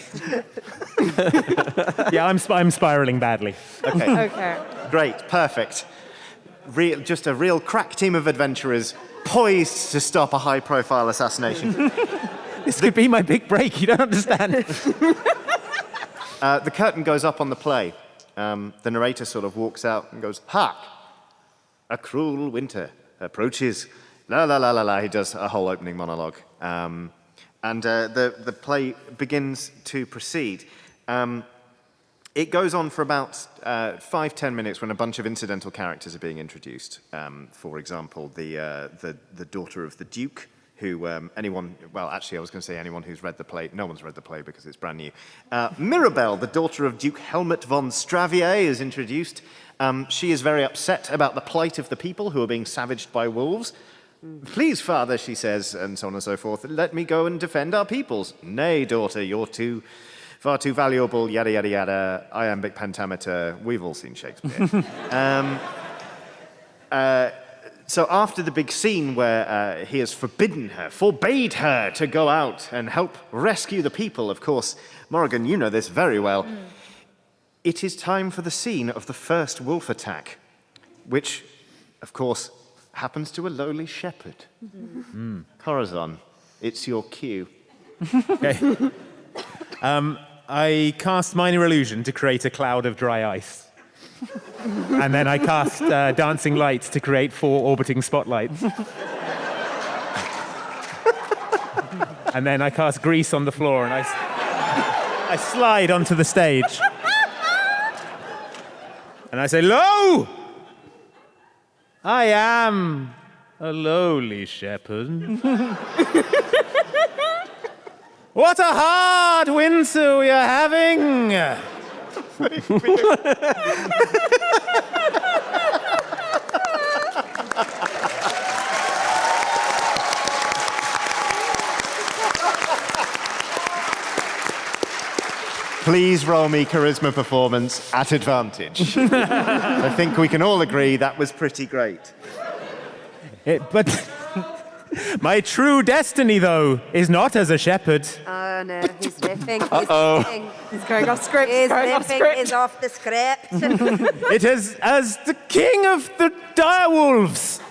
Yeah, I'm spiraling badly. Okay. Okay. Great. Perfect. Just a real crack team of adventurers poised to stop a high-profile assassination. This could be my big break. You don't understand. The curtain goes up on the play. The narrator sort of walks out and goes, "Hark! A cruel winter approaches." La la la la la. He does a whole opening monologue, and the play begins to proceed. It goes on for about 5-10 minutes when a bunch of incidental characters are being introduced. For example, the daughter of the Duke, who anyone who's read the play, no one's read the play because it's brand new. Mirabelle, the daughter of Duke Helmut von Stravier, is introduced. She is very upset about the plight of the people who are being savaged by wolves. "Please, father," she says, and so on and so forth, "let me go and defend our peoples." "Nay, daughter, you're far too valuable, yada, yada, yada, iambic pentameter." We've all seen Shakespeare. So after the big scene where he has forbade her to go out and help rescue the people, of course, Morrighan, you know this very well, it is time for the scene of the first wolf attack, which, of course, happens to a lowly shepherd. Corazon, it's your cue. Okay. I cast Minor Illusion to create a cloud of dry ice. And then I cast Dancing Light to create 4 orbiting spotlights. And then I cast Grease on the floor, and I slide onto the stage. And I say, "Lo! I am a lowly shepherd. What a hard winter we are having!" Please roll me charisma performance at advantage. I think we can all agree that was pretty great. But my true destiny, though, is not as a shepherd. Oh no, he's riffing. He's riffing. He's going off script. His going off riffing script. is off the script. It is as the king of the direwolves.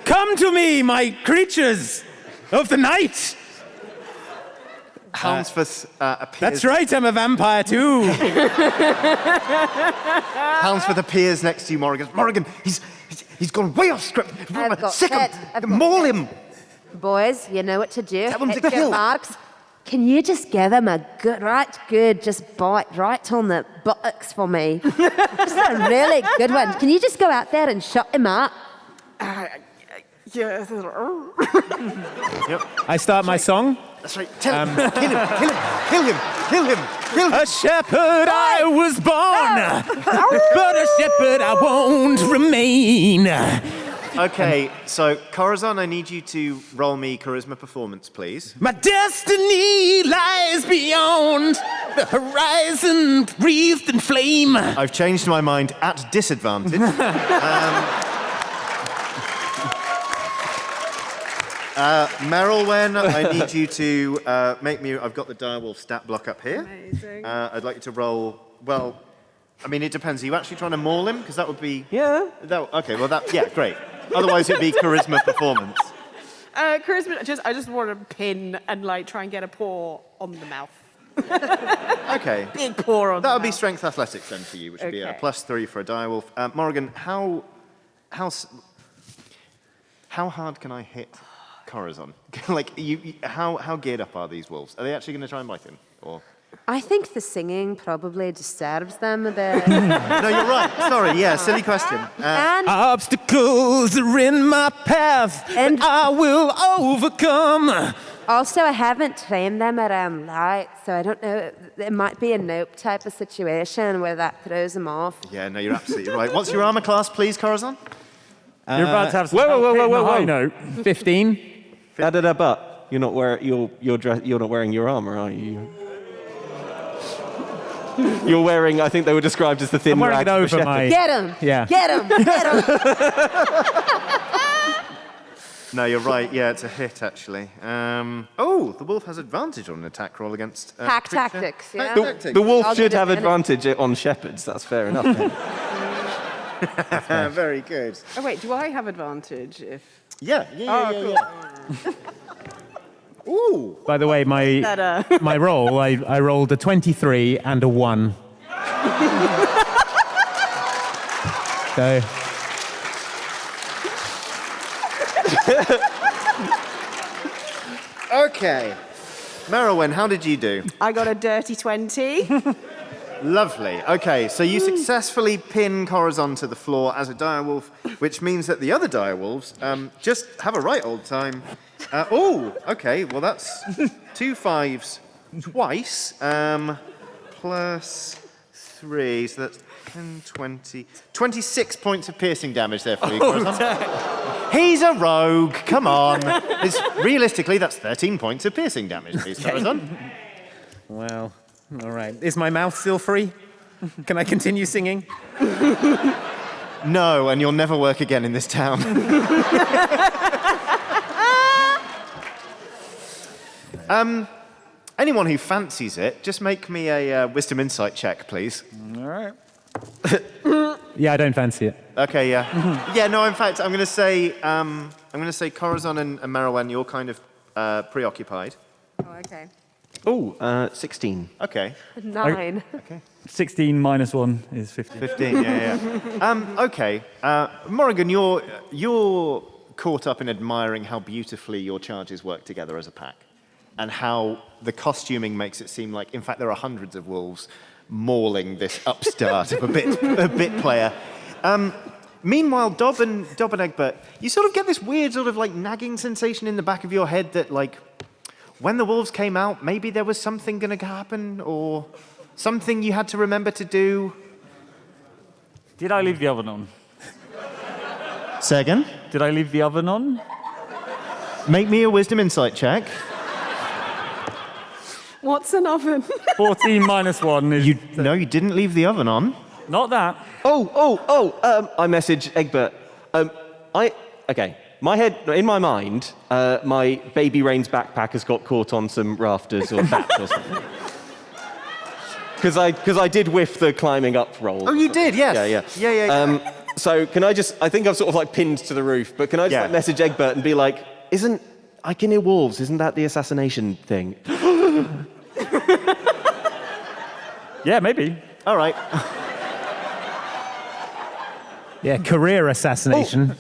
Come to me, my creatures of the night. Houndsforth appears. That's right, I'm a vampire too. Houndsforth appears next to you, Morrighan. Morrighan, he's gone way off script. I've got Sick him. it. I've got Maul it. him. Boys, you know what to do. Tell them to Hit your kill. marks. Can you just give him a good, just bite right on the buttocks for me? Just a really good one. Can you just go out there and shut him up? Yeah. I start my song. That's right. Tell him. Kill him. A shepherd I was born, but a shepherd I won't remain. Okay, so Corazon, I need you to roll me charisma performance, please. My destiny lies beyond the horizon, wreathed in flame. I've changed my mind at disadvantage. Merylwen, I need you to make me. I've got the direwolf stat block up here. Amazing. I'd like you to roll. Well, I mean, it depends. Are you actually trying to maul him? Because that would be. Yeah. Okay. Well, yeah, great. Otherwise, it'd be charisma performance. Charisma. I just want to pin and try and get a paw on the mouth. Okay. Big paw on. That the would be mouth. strength athletics then for you, which would be a Okay. +3 for a direwolf. Morrighan, how hard can I hit Corazon? How geared up are these wolves? Are they actually going to try and bite him? Or I think the singing probably disturbs them a bit. No, you're right. Sorry, yeah, silly question. And Obstacles are in my path, and I will overcome. also, I haven't trained them around light, so I don't know. It might be a nope type of situation where that throws them off. Yeah, no, you're absolutely right. What's your armor class, please, Corazon? You're about to have some whoa, hitting the whoa. high note. 15. But you're not wearing your armor, are you? You're wearing, I think they were described as the thin I'm wearing rags it of a over shepherd. my... Get him! Yeah. Get him! Get him! No, you're right. Yeah, it's a hit, actually. The wolf has advantage on an attack roll against... Pack creature. tactics, yeah. Pack tactics. The wolf I'll should give have advantage. advantage on shepherds, that's fair enough. Very good. Oh, wait, do I have advantage if... Yeah. Ooh. By the way, my roll, I rolled a 23 and a 1. So... Okay. Merylwen, how did you do? I got a dirty 20. Lovely. Okay, so you successfully pin Corazon to the floor as a direwolf, which means that the other direwolves just have a right old time. Okay, well that's 2 5s twice, plus 3, so that's 10, 20, 26 points of piercing damage there for you, Corazon. He's a rogue, come on. Realistically, that's 13 points of piercing damage, please, Corazon. Well, all right. Is my mouth still free? Can I continue singing? No, and you'll never work again in this town. Anyone who fancies it, just make me a wisdom insight check, please. All right. Yeah, I don't fancy it. Okay, yeah. Yeah, no, in fact, I'm going to say Corazon and Merylwen, you're kind of preoccupied. Oh, okay. 16. Okay. 9. 16 minus 1 is 15. 15, yeah. Okay. Morrighan, you're caught up in admiring how beautifully your charges work together as a pack, and how the costuming makes it seem like, in fact, there are hundreds of wolves mauling this upstart of a bit player. Meanwhile, Dob and Egbert, you sort of get this weird sort of like nagging sensation in the back of your head that like, when the wolves came out, maybe there was something going to happen, or something you had to remember to do. Did I leave the oven on? Say again? Did I leave the oven on? Make me a wisdom insight check. What's an oven? 14 minus 1 is... No, you didn't leave the oven on. Not that. I message Egbert. Okay. In my mind, my Baby Rain's backpack has got caught on some rafters or bats or something. Because I did whiff the climbing up roll. Oh, you did, yes. Yeah. So can I just, I think I've sort of like pinned to the roof, but can I just like, message Egbert and be like, I can hear wolves, isn't that the assassination thing? Yeah, maybe. All right. Yeah, career assassination.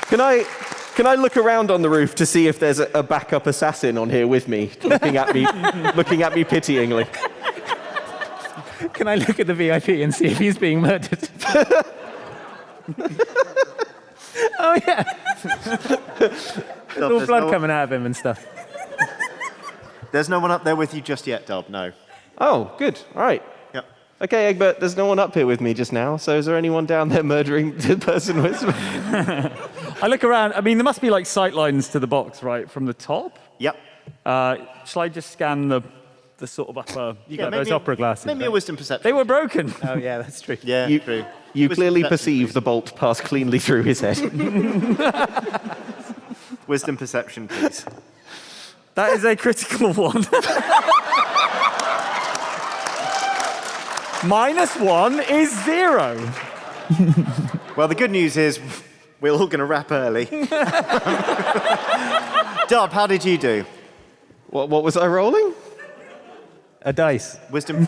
Can I look around on the roof to see if there's a backup assassin on here with me, looking at me pityingly? Can I look at the VIP and see if he's being murdered? Oh, yeah. There's all blood coming out of him and stuff. There's no one up there with you just yet, Dob, no. Oh, good. All right. Yep. Okay, Egbert, there's no one up here with me just now, so is there anyone down there murdering the person with me? I look around. I mean, there must be like sight lines to the box, right, from the top. Yep. Shall I just scan the sort of upper... You got those opera glasses. Make me a wisdom perception. They were broken. Oh, yeah, that's true. Yeah, true. You Wisdom clearly perception, perceive please. the bolt pass cleanly through his head. Wisdom perception, please. That is a critical one. Minus 1 is 0. Well, the good news is we're all going to wrap early. Dob, how did you do? What was I rolling? A dice. Wisdom.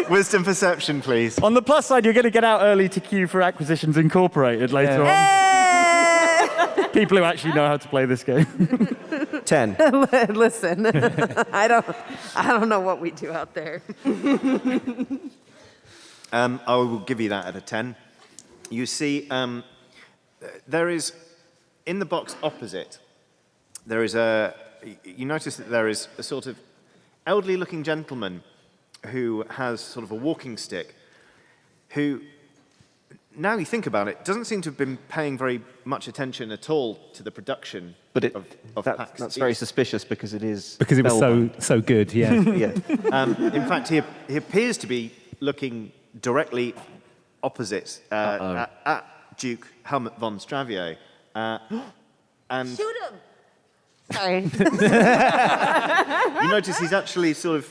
Wisdom perception, please. On the plus side, you're going to get out early to queue for Acquisitions Incorporated later on. People who actually know how to play this game. 10. Listen, I don't know what we do out there. I will give you that at a 10. You see, there is, in the box opposite, you notice that there is a sort of elderly-looking gentleman who has sort of a walking stick, who, now you think about it, doesn't seem to have been paying very much attention at all to the production of PAX. That's very suspicious because it is... Because it was so good, yeah. Yeah. In fact, he appears to be looking directly opposite at Duke Helmut von Stravier. And Shoot him! Sorry. you notice he's actually sort of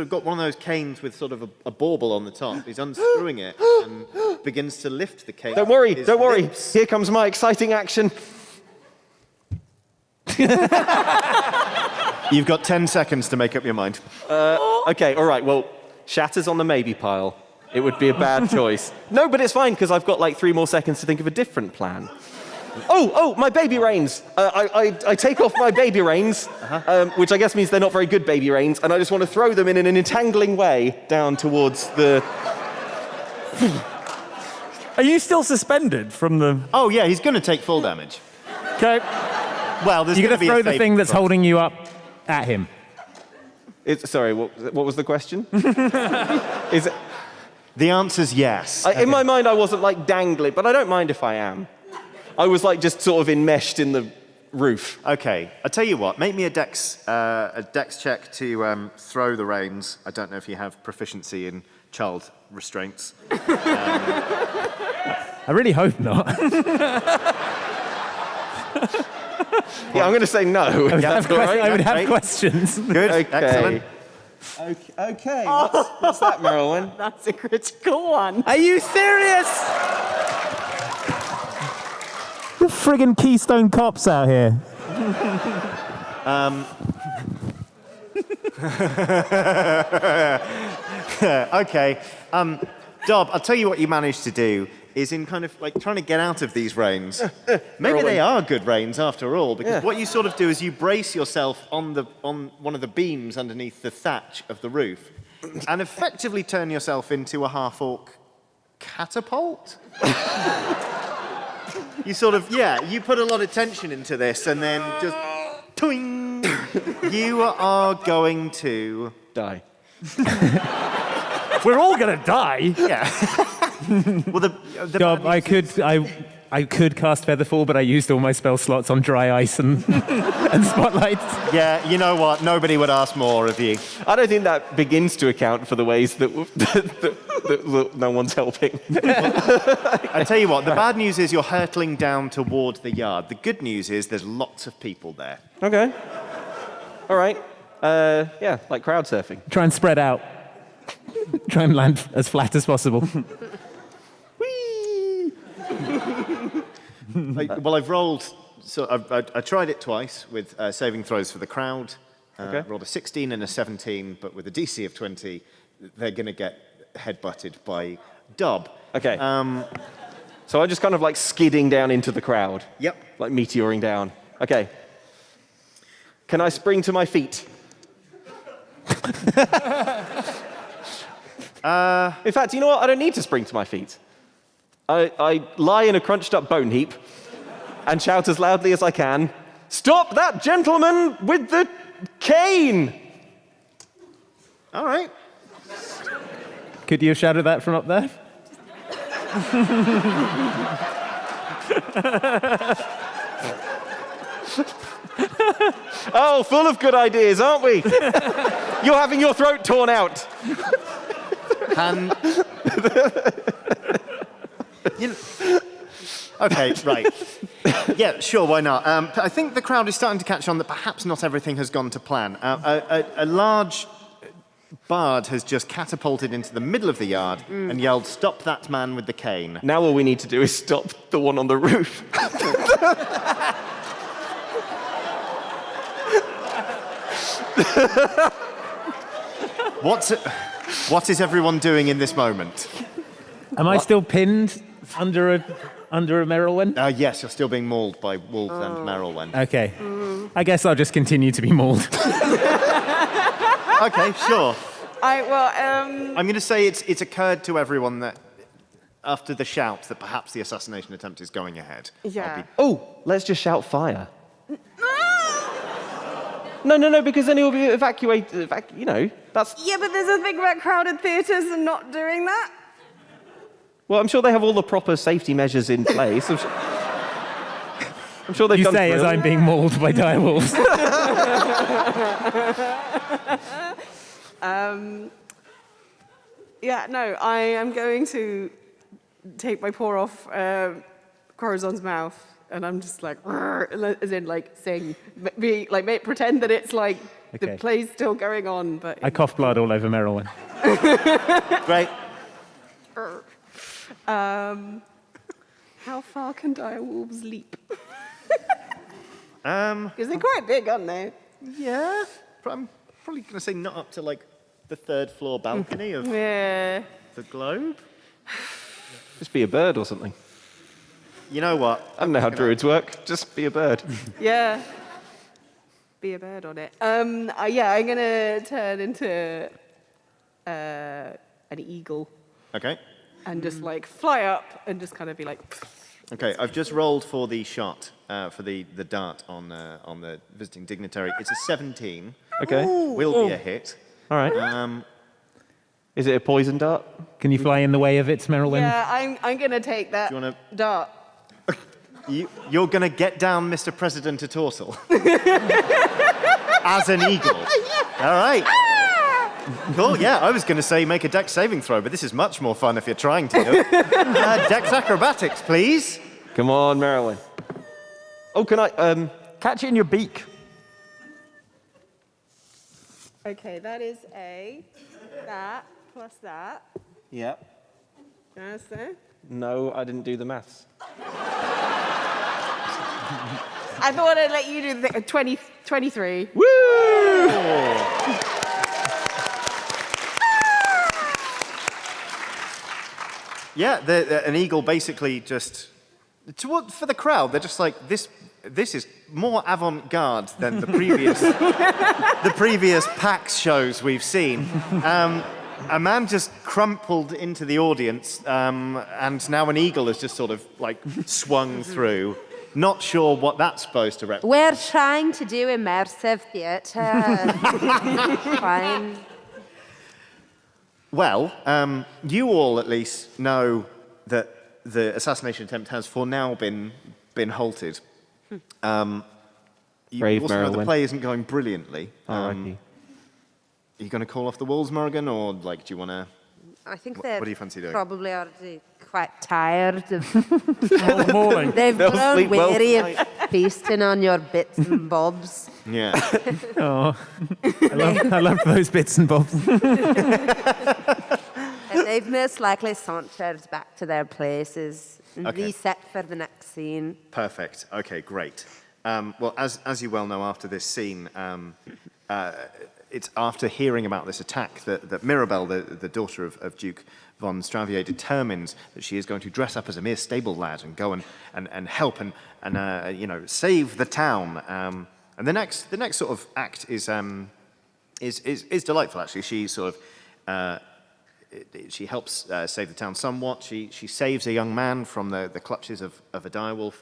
got one of those canes with sort of a bauble on the top. He's unscrewing it and begins to lift the cane. Don't worry, with his don't worry. lips. Here comes my exciting action. You've got 10 seconds to make up your mind. Okay, all right, well, Shatter's on the maybe pile. It would be a bad choice. No, but it's fine, because I've got like 3 more seconds to think of a different plan. Oh, my baby reins. I take off my baby reins, which I guess means they're not very good baby reins, and I just want to throw them in an entangling way down towards the... Are you still suspended from the... Oh, yeah, he's going to take full damage. Okay. Well, there's You're going to going to be throw a the save thing that's throw. holding you up at him. Sorry, what was the question? Is it... The answer's yes. In my mind, I wasn't like dangling, but I don't mind if I am. I was like just sort of enmeshed in the roof. Okay, I'll tell you what. Make me a dex check to throw the reins. I don't know if you have proficiency in child restraints. I really hope not. Yeah, I'm going to say no. I would have, I would have Right. questions. Good, Okay. excellent. Okay. What's that, Merylwyn? That's a critical one. Are you serious? The friggin' Keystone Cops out here. Okay. Dob, I'll tell you what you managed to do is in kind of like trying to get out of these reins. Maybe they are good reins after all, because what you sort of do is you brace yourself on one of the beams underneath the thatch of the roof and effectively turn yourself into a half-orc catapult. You sort of, you put a lot of tension into this and then just, toing, you are going to... Die. We're all going to die. Yeah. Well, the Dob, I could cast Featherfall, but I used all my spell slots on dry ice and spotlights. Yeah, you know what? Nobody would ask more of you. I don't think that begins to account for the ways that no one's helping. I tell you what, the bad news is you're hurtling down toward the yard. The good news is there's lots of people there. Okay. All right. Yeah, like crowd surfing. Try and spread out. Try and land as flat as possible. Whee! Well, I've rolled, so I tried it twice with saving throws for the crowd. Okay. Rolled a 16 and a 17, but with a DC of 20, they're going to get headbutted by Dob. Okay. So I'm just kind of like skidding down into the crowd. Yep. Like meteoring down. Okay. Can I spring to my feet? In fact, you know what? I don't need to spring to my feet. I lie in a crunched up bone heap and shout as loudly as I can, "Stop that gentleman with the cane!" All right. Could you have shouted that from up there? Oh, full of good ideas, aren't we? You're having your throat torn out. And... Okay, right. Yeah, sure, why not? I think the crowd is starting to catch on that perhaps not everything has gone to plan. A large bard has just catapulted into the middle of the yard and yelled, "Stop that man with the cane." Now all we need to do is stop the one on the roof. What is everyone doing in this moment? Am I still pinned under a Merylwen? Yes, you're still being mauled by wolves and Merylwen. Okay. I guess I'll just continue to be mauled. Okay, sure. I'm I'm going to say it's occurred to everyone that after the shout that perhaps the assassination attempt is going ahead. Yeah. Oh, let's just shout fire. No, because then he'll be evacuated. That's. Yeah, but there's a thing about crowded theatres and not doing that. Well, I'm sure they have all the proper safety measures in place. I'm sure they've You done. say as I'm being mauled by direwolves. Yeah, no, I am going to take my paw off Corazon's mouth, and I'm just like, as in like sing, pretend that it's like the Okay. play's still going on, but I cough blood all over Merylwen. Great. How far can direwolves leap? Um, Because they're quite big, aren't they? yeah. I'm probably going to say not up to like the third floor balcony of Yeah. the globe. Just be a bird or something. You know what? I don't know how druids work. Just be a bird. Yeah. Be a bird on it. Yeah, I'm gonna turn into an eagle Okay. and just like fly up and just kind of be like. Okay, I've just rolled for the shot, for the dart on the visiting dignitary. It's a 17. Okay. Will be a hit. All right. Is it a poison dart? Can you fly in the way of its Merylwen? Yeah, I'm gonna take that Do you wanna- dart. You're going to get down Mr. President at Torsel. As an eagle. All right. Cool, yeah, I was going to say make a dex saving throw, but this is much more fun if you're trying to do it. Dex acrobatics, please. Come on, Merylwen. Oh, can I catch it in your beak? Okay, that is that plus that. Yeah. You understand? No, I didn't do the maths. I thought I'd let you do the 23. Woo! Yeah, an eagle basically just... For the crowd, they're just like, this is more avant-garde than the previous PAX shows we've seen. A man just crumpled into the audience, and now an eagle has just sort of like swung through. Not sure what that's supposed to represent. We're trying to do immersive theatre. Fine. Well, you all at least know that the assassination attempt has for now been halted. You Brave also know the Merylwen. play isn't going brilliantly. Alrighty. Are you going to call off the wolves, Morrighan, or like do you want to? I think What they're do you fancy doing? probably already quite tired of... Mauling. They've They'll grown sleep well weary of feasting on your bits and bobs. Yeah. Oh, I love those bits and bobs. And they've most likely sauntered back to their places and Okay. reset for the next scene. Perfect. Okay, great. Well, as you well know, after this scene, it's after hearing about this attack that Mirabelle, the daughter of Duke von Stravier, determines that she is going to dress up as a mere stable lad and go and help and save the town. And the next sort of act is delightful. Actually, she sort of she helps save the town somewhat. She saves a young man from the clutches of a direwolf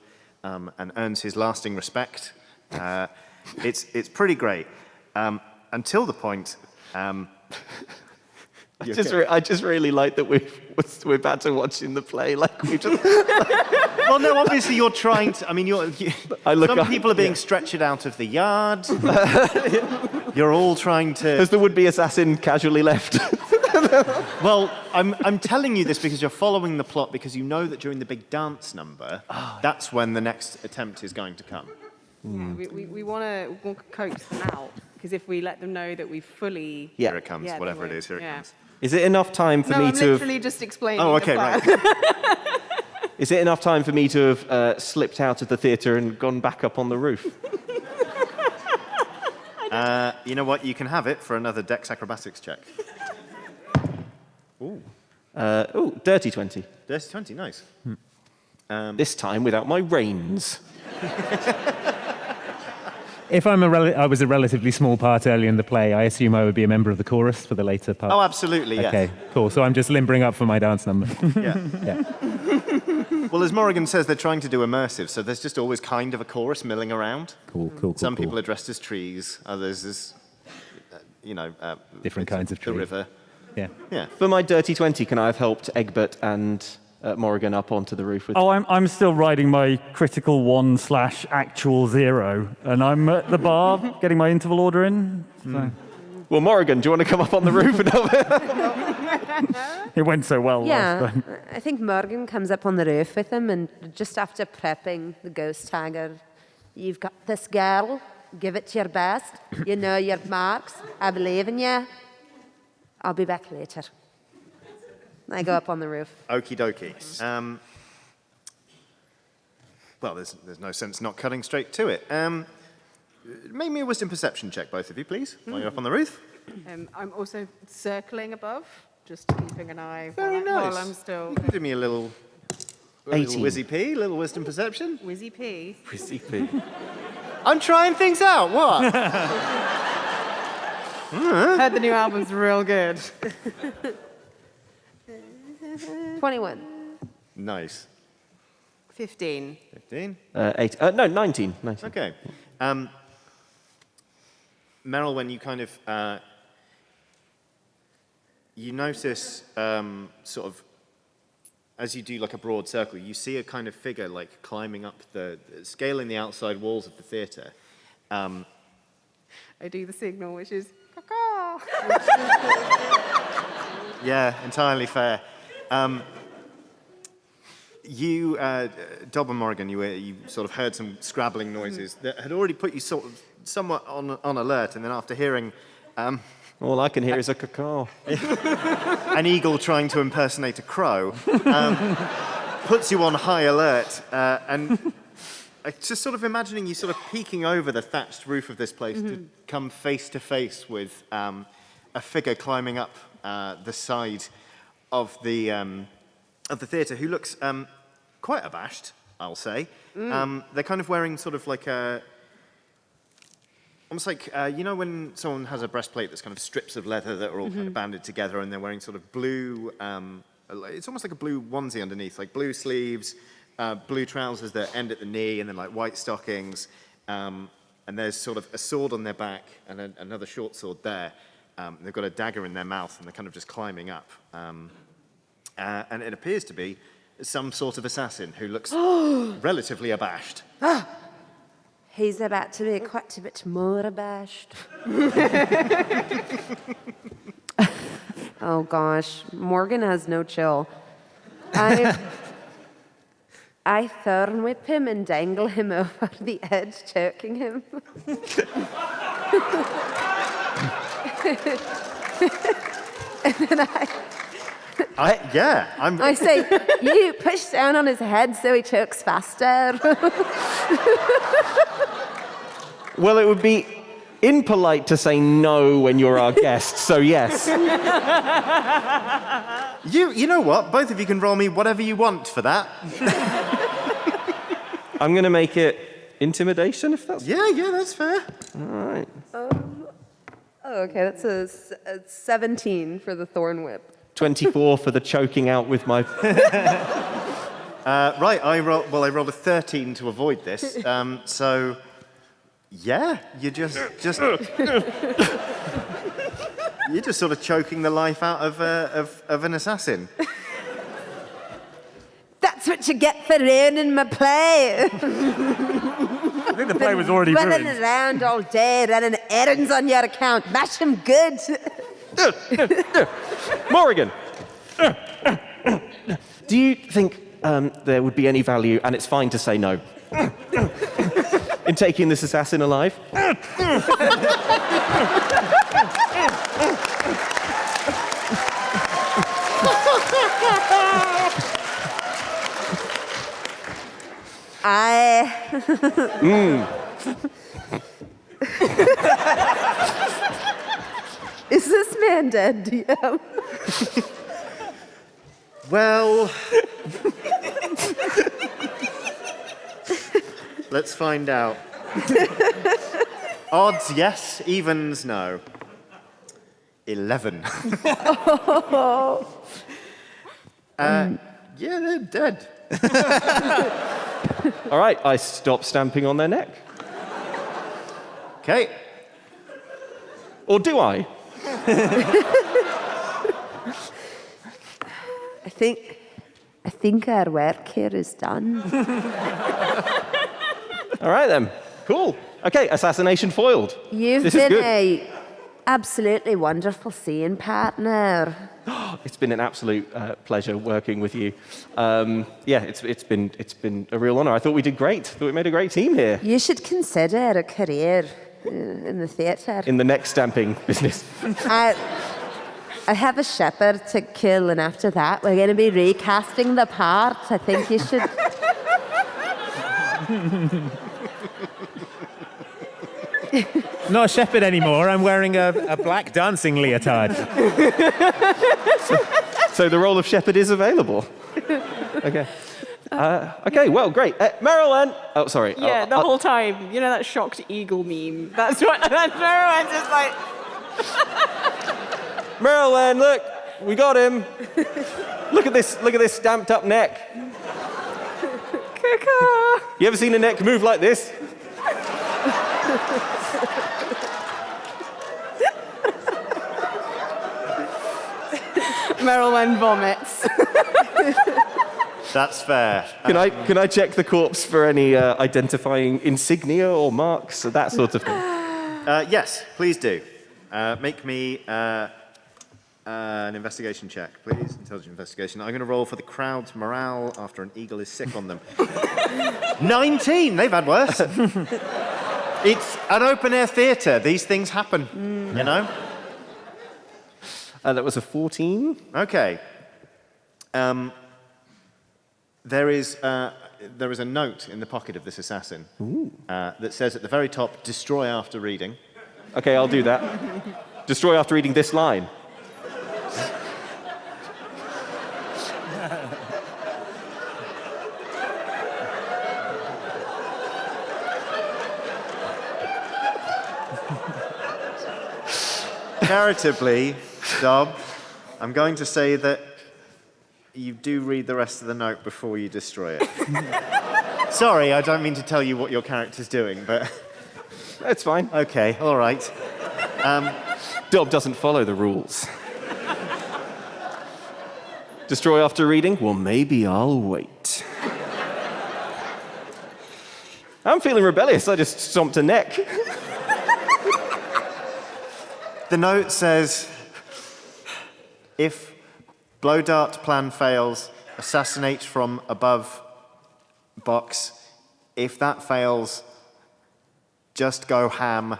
and earns his lasting respect. It's pretty great. Until the point. I just really like that we're back to watching the play. Like we just. Well, no, obviously you're trying to. I mean, I look some up, people are being stretched out of the yard. You're all trying to. As the would-be assassin casually left. Well, I'm telling you this because you're following the plot because you know that during the big dance number, that's when the next attempt is going to come. Yeah, we want to coax them out because if we let them know that we fully. Yeah. Here it comes, Yeah, they whatever it won't. is. Here it Yeah. comes. Is it enough time for No, me I'm to? Have, literally just explaining. Oh, the okay, plan. right. is it enough time for me to have slipped out of the theatre and gone back up on the roof? I You know what? You can have it for another Dex Acrobatics check. Dirty 20. Dirty 20, nice. This time without my reins. If I was a relatively small part early in the play, I assume I would be a member of the chorus for the later part. Oh, absolutely, yes. Okay, cool. So I'm just limbering up for my dance number. Yeah. Yeah. Well, as Morrighan says, they're trying to do immersive, so there's just always kind of a chorus milling around. Cool. Some people are dressed as trees, others as, Different kinds of the trees. river. Yeah. Yeah. For my dirty 20, can I have helped Egbert and Morrighan up onto the roof with... Oh, I'm still riding my critical 1/actual 0, and I'm at the bar getting my interval order in. So. Well, Morrighan, do you want to come up on the roof and help it? It went so well last Yeah, time. I think Morgan comes up on the roof with him, and just after prepping the ghost tagger, you've got this girl, give it your best, you know your marks, I believe in you. I'll be back later. I go up on the roof. Okie dokie. Well, there's no sense not cutting straight to it. Make me a wisdom perception check, both of you, please, while you're up on the roof. I'm also circling above, just keeping an eye Very nice. while I'm still You can do me a little 18. whizzy P, little wisdom perception. whizzy pea. I'm trying things out, what? Heard the new album's real good. 21. Nice. 15. 15. 19. Okay. Meryl, when you kind of, you notice sort of, as you do like a broad circle, you see a kind of figure like climbing up scaling the outside walls of the theatre. I do the signal, which is caw. Yeah, entirely fair. You, Dob and Morrighan, you sort of heard some scrabbling noises that had already put you sort of somewhat on alert, and then after hearing All I can hear is a caw. an eagle trying to impersonate a crow, puts you on high alert, and just sort of imagining you sort of peeking over the thatched roof of this place to come face to face with a figure climbing up the side of the theatre who looks quite abashed, I'll say. They're kind of wearing sort of like almost like, you know when someone has a breastplate that's kind of strips of leather that are all kind of banded together and they're wearing sort of blue, it's almost like a blue onesie underneath, like blue sleeves, blue trousers that end at the knee, and then like white stockings, and there's sort of a sword on their back and another short sword there. They've got a dagger in their mouth and they're kind of just climbing up. And it appears to be some sort of assassin who looks relatively abashed. He's about to be quite a bit more abashed. Oh gosh, Morgan has no chill. I thorn whip him and dangle him over the edge, choking him. And then I say, you push down on his head so he chokes faster. Well, it would be impolite to say no when you're our guest, so yes. You know what? Both of you can roll me whatever you want for that. I'm going to make it intimidation, if that's... Yeah, that's fair. All right. Okay, that's a 17 for the thorn whip. 24 for the choking out with my... Right, I rolled a 13 to avoid this. So, yeah, you're just you're just sort of choking the life out of an assassin. That's what you get for ruining my play. I think the play was already running ruined. around all day, running errands on your account. Mash him good. Morrighan! Do you think there would be any value, and it's fine to say no, in taking this assassin alive? man dead, DM? Well, let's find out. Odds, yes. Evens, no. 11. Yeah, they're dead. All right, I stop stamping on their neck. Okay. Or do I? I think our work here is done. All right, then. Cool. Okay, assassination foiled. You've This is been good. a absolutely wonderful scene partner. It's been an absolute pleasure working with you. Yeah, it's been a real honor. I thought we did great. I thought we made a great team here You should consider a career in the theatre. in the neck stamping business. I have a shepherd to kill, and after that, we're going to be recasting the part. I think you should. Not a shepherd anymore. I'm wearing a black dancing leotard. So the role of shepherd is available. Okay. Okay, well, great. Marilyn! Oh, sorry. Yeah, the whole time. You know that shocked eagle meme? That's what everyone's just like, Marilyn, look! We got him! Look at this stamped up neck. You ever seen a neck move like this? Marilyn vomits. That's fair. Can I check the corpse for any identifying insignia or marks, that sort of thing? Yes, please do. Make me an investigation check, please. Intelligence investigation. I'm going to roll for the crowd's morale after an eagle is sick on them. 19! They've had worse. It's an open-air theatre. These things happen, you know? That was a 14. Okay. There is a note in the pocket of this assassin that says at the very top, destroy after reading. Okay, I'll do that. Destroy after reading this line. Charitably, Dob, I'm going to say that you do read the rest of the note before you destroy it. Sorry, I don't mean to tell you what your character's doing, but... That's fine. Okay, all right. Dob doesn't follow the rules. Destroy after reading? Well, maybe I'll wait. I'm feeling rebellious. I just stomped a neck. The note says, if blow dart plan fails, assassinate from above box. If that fails, just go ham.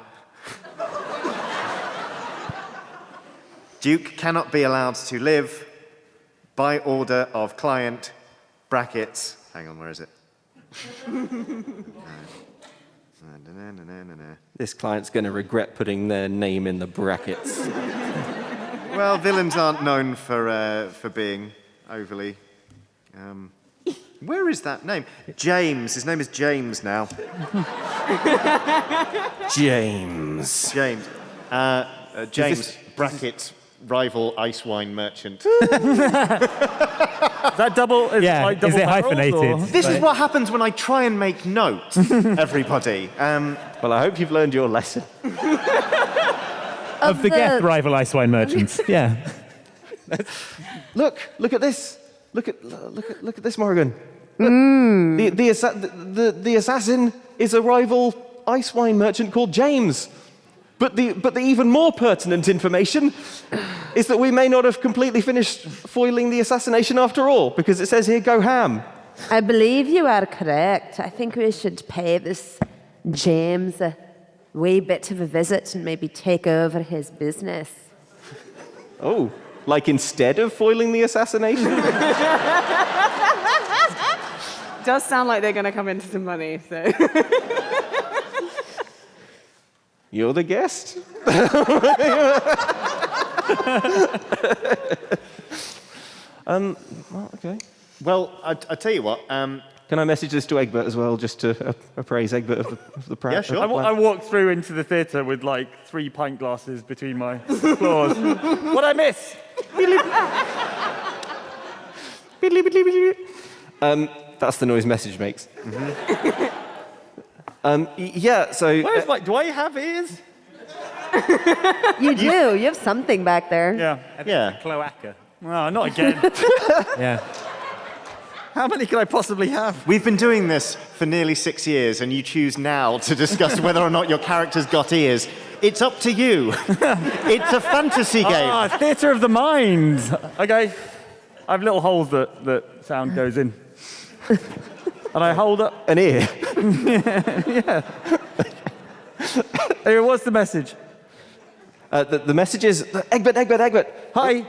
Duke cannot be allowed to live by order of client, brackets. Hang on, where is it? This client's going to regret putting their name in the brackets. Well, villains aren't known for being overly... where is that name? James. His name is James now. James. James. James, brackets, rival ice wine merchant. Is that double? Is Yeah, like double is it barreled, hyphenated? or- This is what happens when I try and make notes, everybody. Well, I hope you've learned your lesson. Of the Geth rival ice wine merchants. Yeah. Look at this. Look at this, Morrighan. The assassin is a rival ice wine merchant called James. But the even more pertinent information is that we may not have completely finished foiling the assassination after all, because it says here, go ham. I believe you are correct. I think we should pay this James a wee bit of a visit and maybe take over his business. Oh, like instead of foiling the assassination? Does sound like they're going to come into some money, so. You're the guest. Well, okay. Well, I tell you what. Can I message this to Egbert as well, just to appraise Egbert of the practice? Yeah, sure. I walked through into the theatre with like 3 pint glasses between my claws. What'd I miss? That's the noise message makes. Yeah, so... Where's do I have ears? You do. You have something back there. Yeah. Yeah. Cloaca. No, not again. Yeah. How many can I possibly have? We've been doing this for nearly 6 years, and you choose now to discuss whether or not your character's got ears. It's up to you. It's a fantasy game. Ah, theatre of the mind. Okay. I have little holes that sound goes in. And I hold up. An ear. Anyway, what's the message? The message is, Egbert. Hi.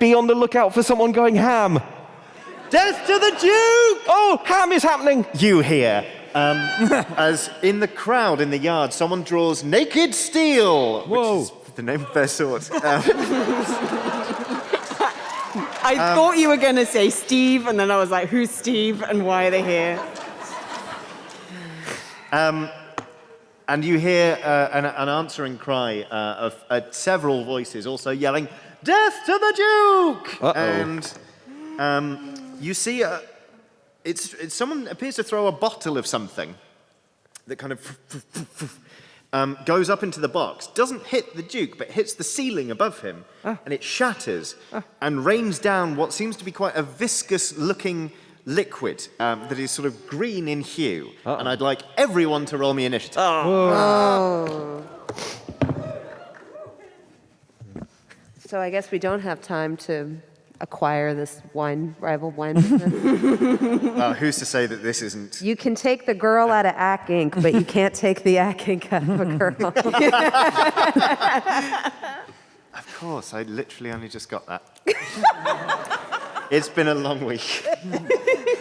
Be on the lookout for someone going ham. Death to the Duke! Oh, ham is happening. You hear, as in the crowd in the yard, someone draws Naked Steel, Whoa. which is the name of their sword. I thought you were going to say Steve, and then I was like, who's Steve and why are they here? And you hear an answering cry of several voices also yelling, Death to the Duke! Uh-oh. And you see, it's someone appears to throw a bottle of something that kind of goes up into the box, doesn't hit the Duke, but hits the ceiling above him, and it shatters and rains down what seems to be quite a viscous-looking liquid that is sort of green in hue. And I'd like everyone to roll me initiative. So I guess we don't have time to acquire this rival wine business. Who's to say that this isn't... You can take the girl out of Ack Inc., but you can't take the Ack Inc. out of a girl. Of course, I literally only just got that. It's been a long week.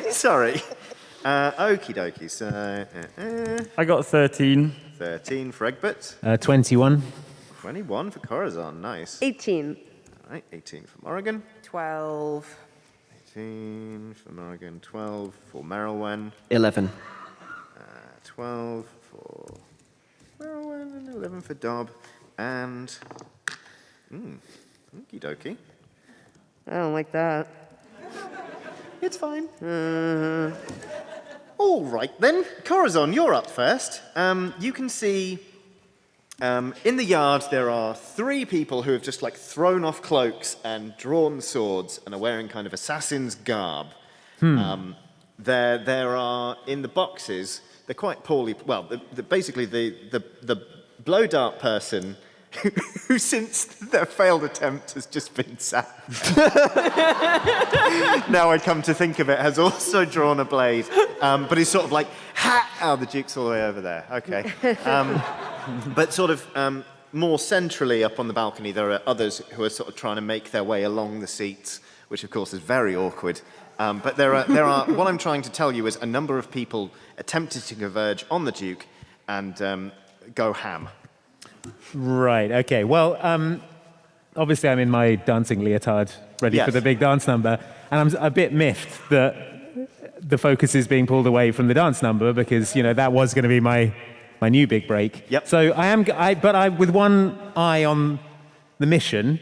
Sorry. Okie dokie, so... I got 13. 13 for Egbert. 21. 21 for Corazon, nice. 18. All right, 18 for Morrighan. 12. 18 for Morrighan, 12 for Merylwen. 11. 12 for Merylwen, and 11 for Dob. And... okie dokie. I don't like that. It's fine. All right then, Corazon, you're up first. You can see in the yard there are 3 people who have just like thrown off cloaks and drawn swords and are wearing kind of assassin's garb. There are in the boxes. They're quite poorly. Well, basically the blow dart person. Who, since their failed attempt, has just been sacked. Now I come to think of it, has also drawn a blade, but he's sort of like, ha! Oh, the Duke's all the way over there. Okay. But sort of more centrally up on the balcony, there are others who are sort of trying to make their way along the seats, which of course is very awkward. But there are. What I'm trying to tell you is a number of people attempted to converge on the Duke and go ham. Right, okay. Well, obviously I'm in my dancing leotard, ready Yes. for the big dance number, and I'm a bit miffed that the focus is being pulled away from the dance number because, you know, that was going to be my new big break. Yep. So with one eye on the mission,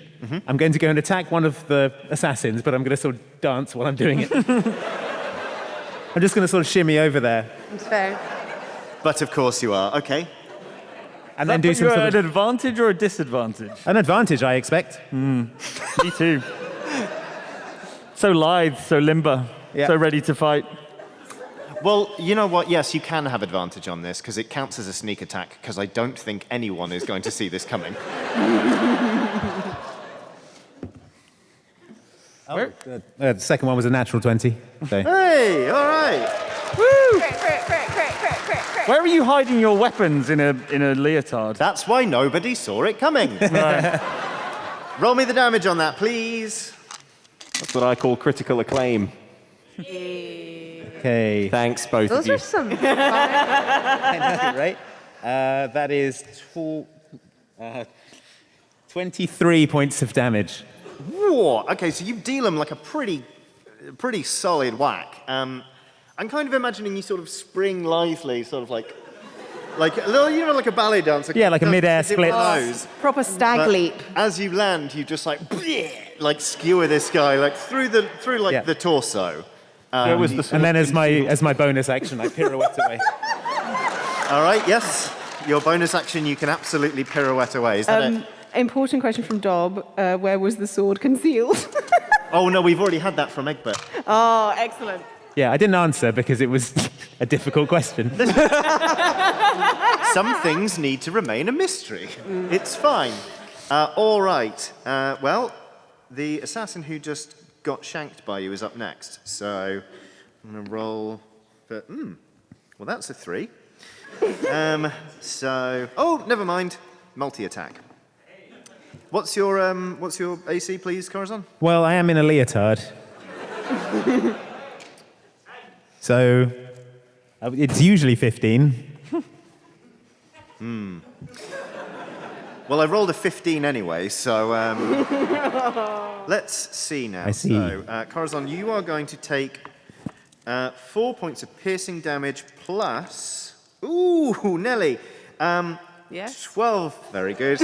I'm going to go and attack one of the assassins, but I'm going to sort of dance while I'm doing it. I'm just going to sort of shimmy over there. It's fair. But of course you are. Okay. And then do some sort an of... advantage or a disadvantage? An advantage, I expect. Me too. So lithe, so limber, so ready to fight. Well, you know what? Yes, you can have advantage on this because it counts as a sneak attack because I don't think anyone is going to see this coming. The second one was a natural 20. So. Hey, all right. Where are you hiding your weapons in a leotard? That's why nobody saw it coming. Roll me the damage on that, please. That's what I call critical acclaim. Okay. Thanks, both Those of you. are some... Right? That is 23 points of damage. Whoa. Okay, so you deal him like a pretty solid whack. I'm kind of imagining you sort of spring lively, sort of like a little, like a ballet dancer. Yeah, like a mid-air split. Proper stag But leap. as you land, you just like skewer this guy like through the torso. It was the And then as my bonus action, I pirouette away. All right, yes. Your bonus action, you can absolutely pirouette away. Is that it? Important question from Dob. Where was the sword concealed? Oh, no, we've already had that from Egbert. Oh, excellent. Yeah, I didn't answer because it was a difficult question. Some things need to remain a mystery. It's fine. All right. Well, the assassin who just got shanked by you is up next. So I'm going to roll for... well, that's a 3. Oh, never mind. Multi-attack. What's your AC, please, Corazon? Well, I am in a leotard. So it's usually 15. Well, I rolled a 15 anyway, so let's see now. I see. So, Corazon, you are going to take 4 points of piercing damage plus... Ooh, Nelly. Yes. 12. Very good.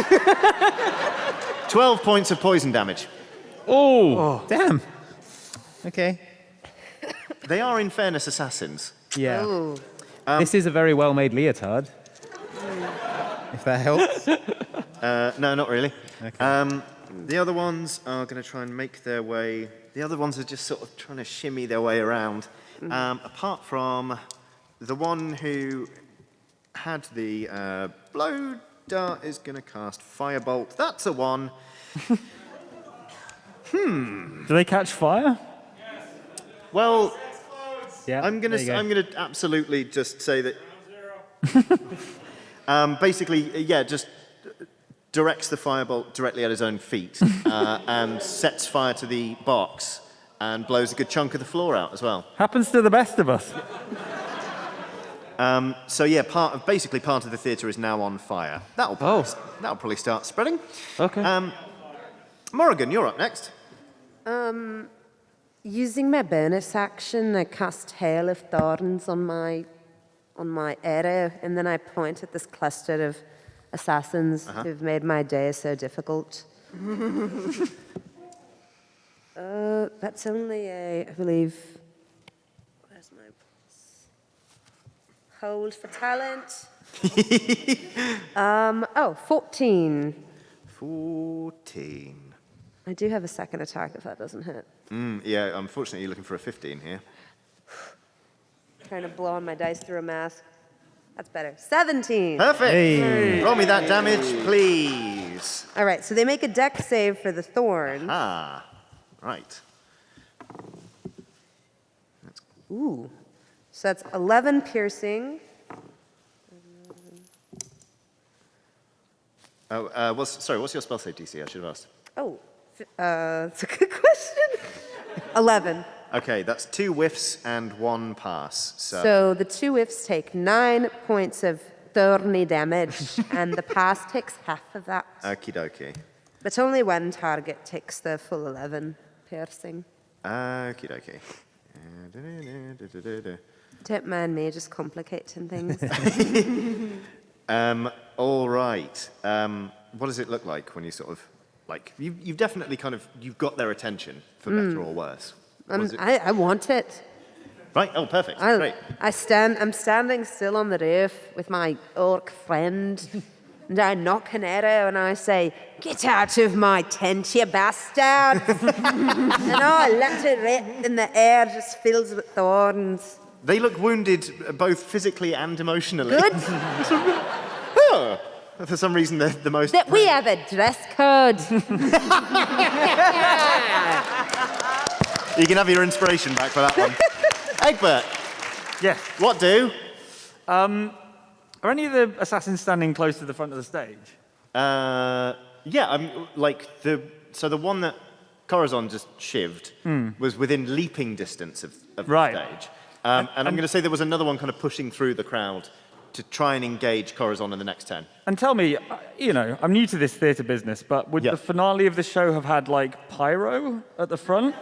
12 points of poison damage. Oh, damn. Okay. They are, in fairness, assassins. Yeah. Ooh. This is a very well-made leotard. If that helps. No, not really. Okay. The other ones are going to try and make their way... The other ones are just sort of trying to shimmy their way around. Apart from the one who had the blow dart is going to cast Firebolt. That's a 1. Do they catch fire? Well, Yeah. I'm going there you go. to absolutely just say that... basically, just directs the firebolt directly at his own feet and sets fire to the box and blows a good chunk of the floor out as well. Happens to the best of us. So yeah, part of the theatre is now on fire. That'll probably start spreading. Okay. Morrighan, you're up next. Using my bonus action, I cast Hail of Thorns on my arrow, and then I point at this cluster of assassins who've made my day so difficult. That's only I believe... Where's my... Hold for talent. 14. 14. I do have a second attack if that doesn't hit. Yeah, unfortunately, you're looking for a 15 here. Trying to blow on my dice through a mask. That's better. 17. Perfect. Hey. Roll me that damage, please. All right, so they make a dex save for the thorn. Ah, right. Ooh. So that's 11 piercing. What's your spell save DC? I should have asked. Oh, that's a good question. 11. Okay, that's 2 whiffs and 1 pass. So the 2 whiffs take 9 points of thorny damage, and the pass takes half of that. Okie dokie. But only one target takes the full 11 piercing. Okie dokie. Don't mind me, just complicating things. All right. What does it look like when you sort of, like, you've definitely you've got their attention, for better or worse. I want it. Right, oh, perfect, great. I'm standing still on the roof with my orc friend, and I knock an arrow and I say, "Get out of my tent, you bastard!" And I let it rip, and the air just fills with thorns. They look wounded both physically and emotionally. Good. Oh, for some reason, they're the most... That we have a dress code. You can have your inspiration back for that one. Egbert, Yes. what do? Are any of the assassins standing close to the front of the stage? Yeah, I'm so the one that Corazon just shivved was within leaping distance of Right. the stage. And I'm going to say there was another one kind of pushing through the crowd to try and engage Corazon in the next 10. And tell me, I'm new to this theatre business, but would Yeah. the finale of the show have had, like, pyro at the front?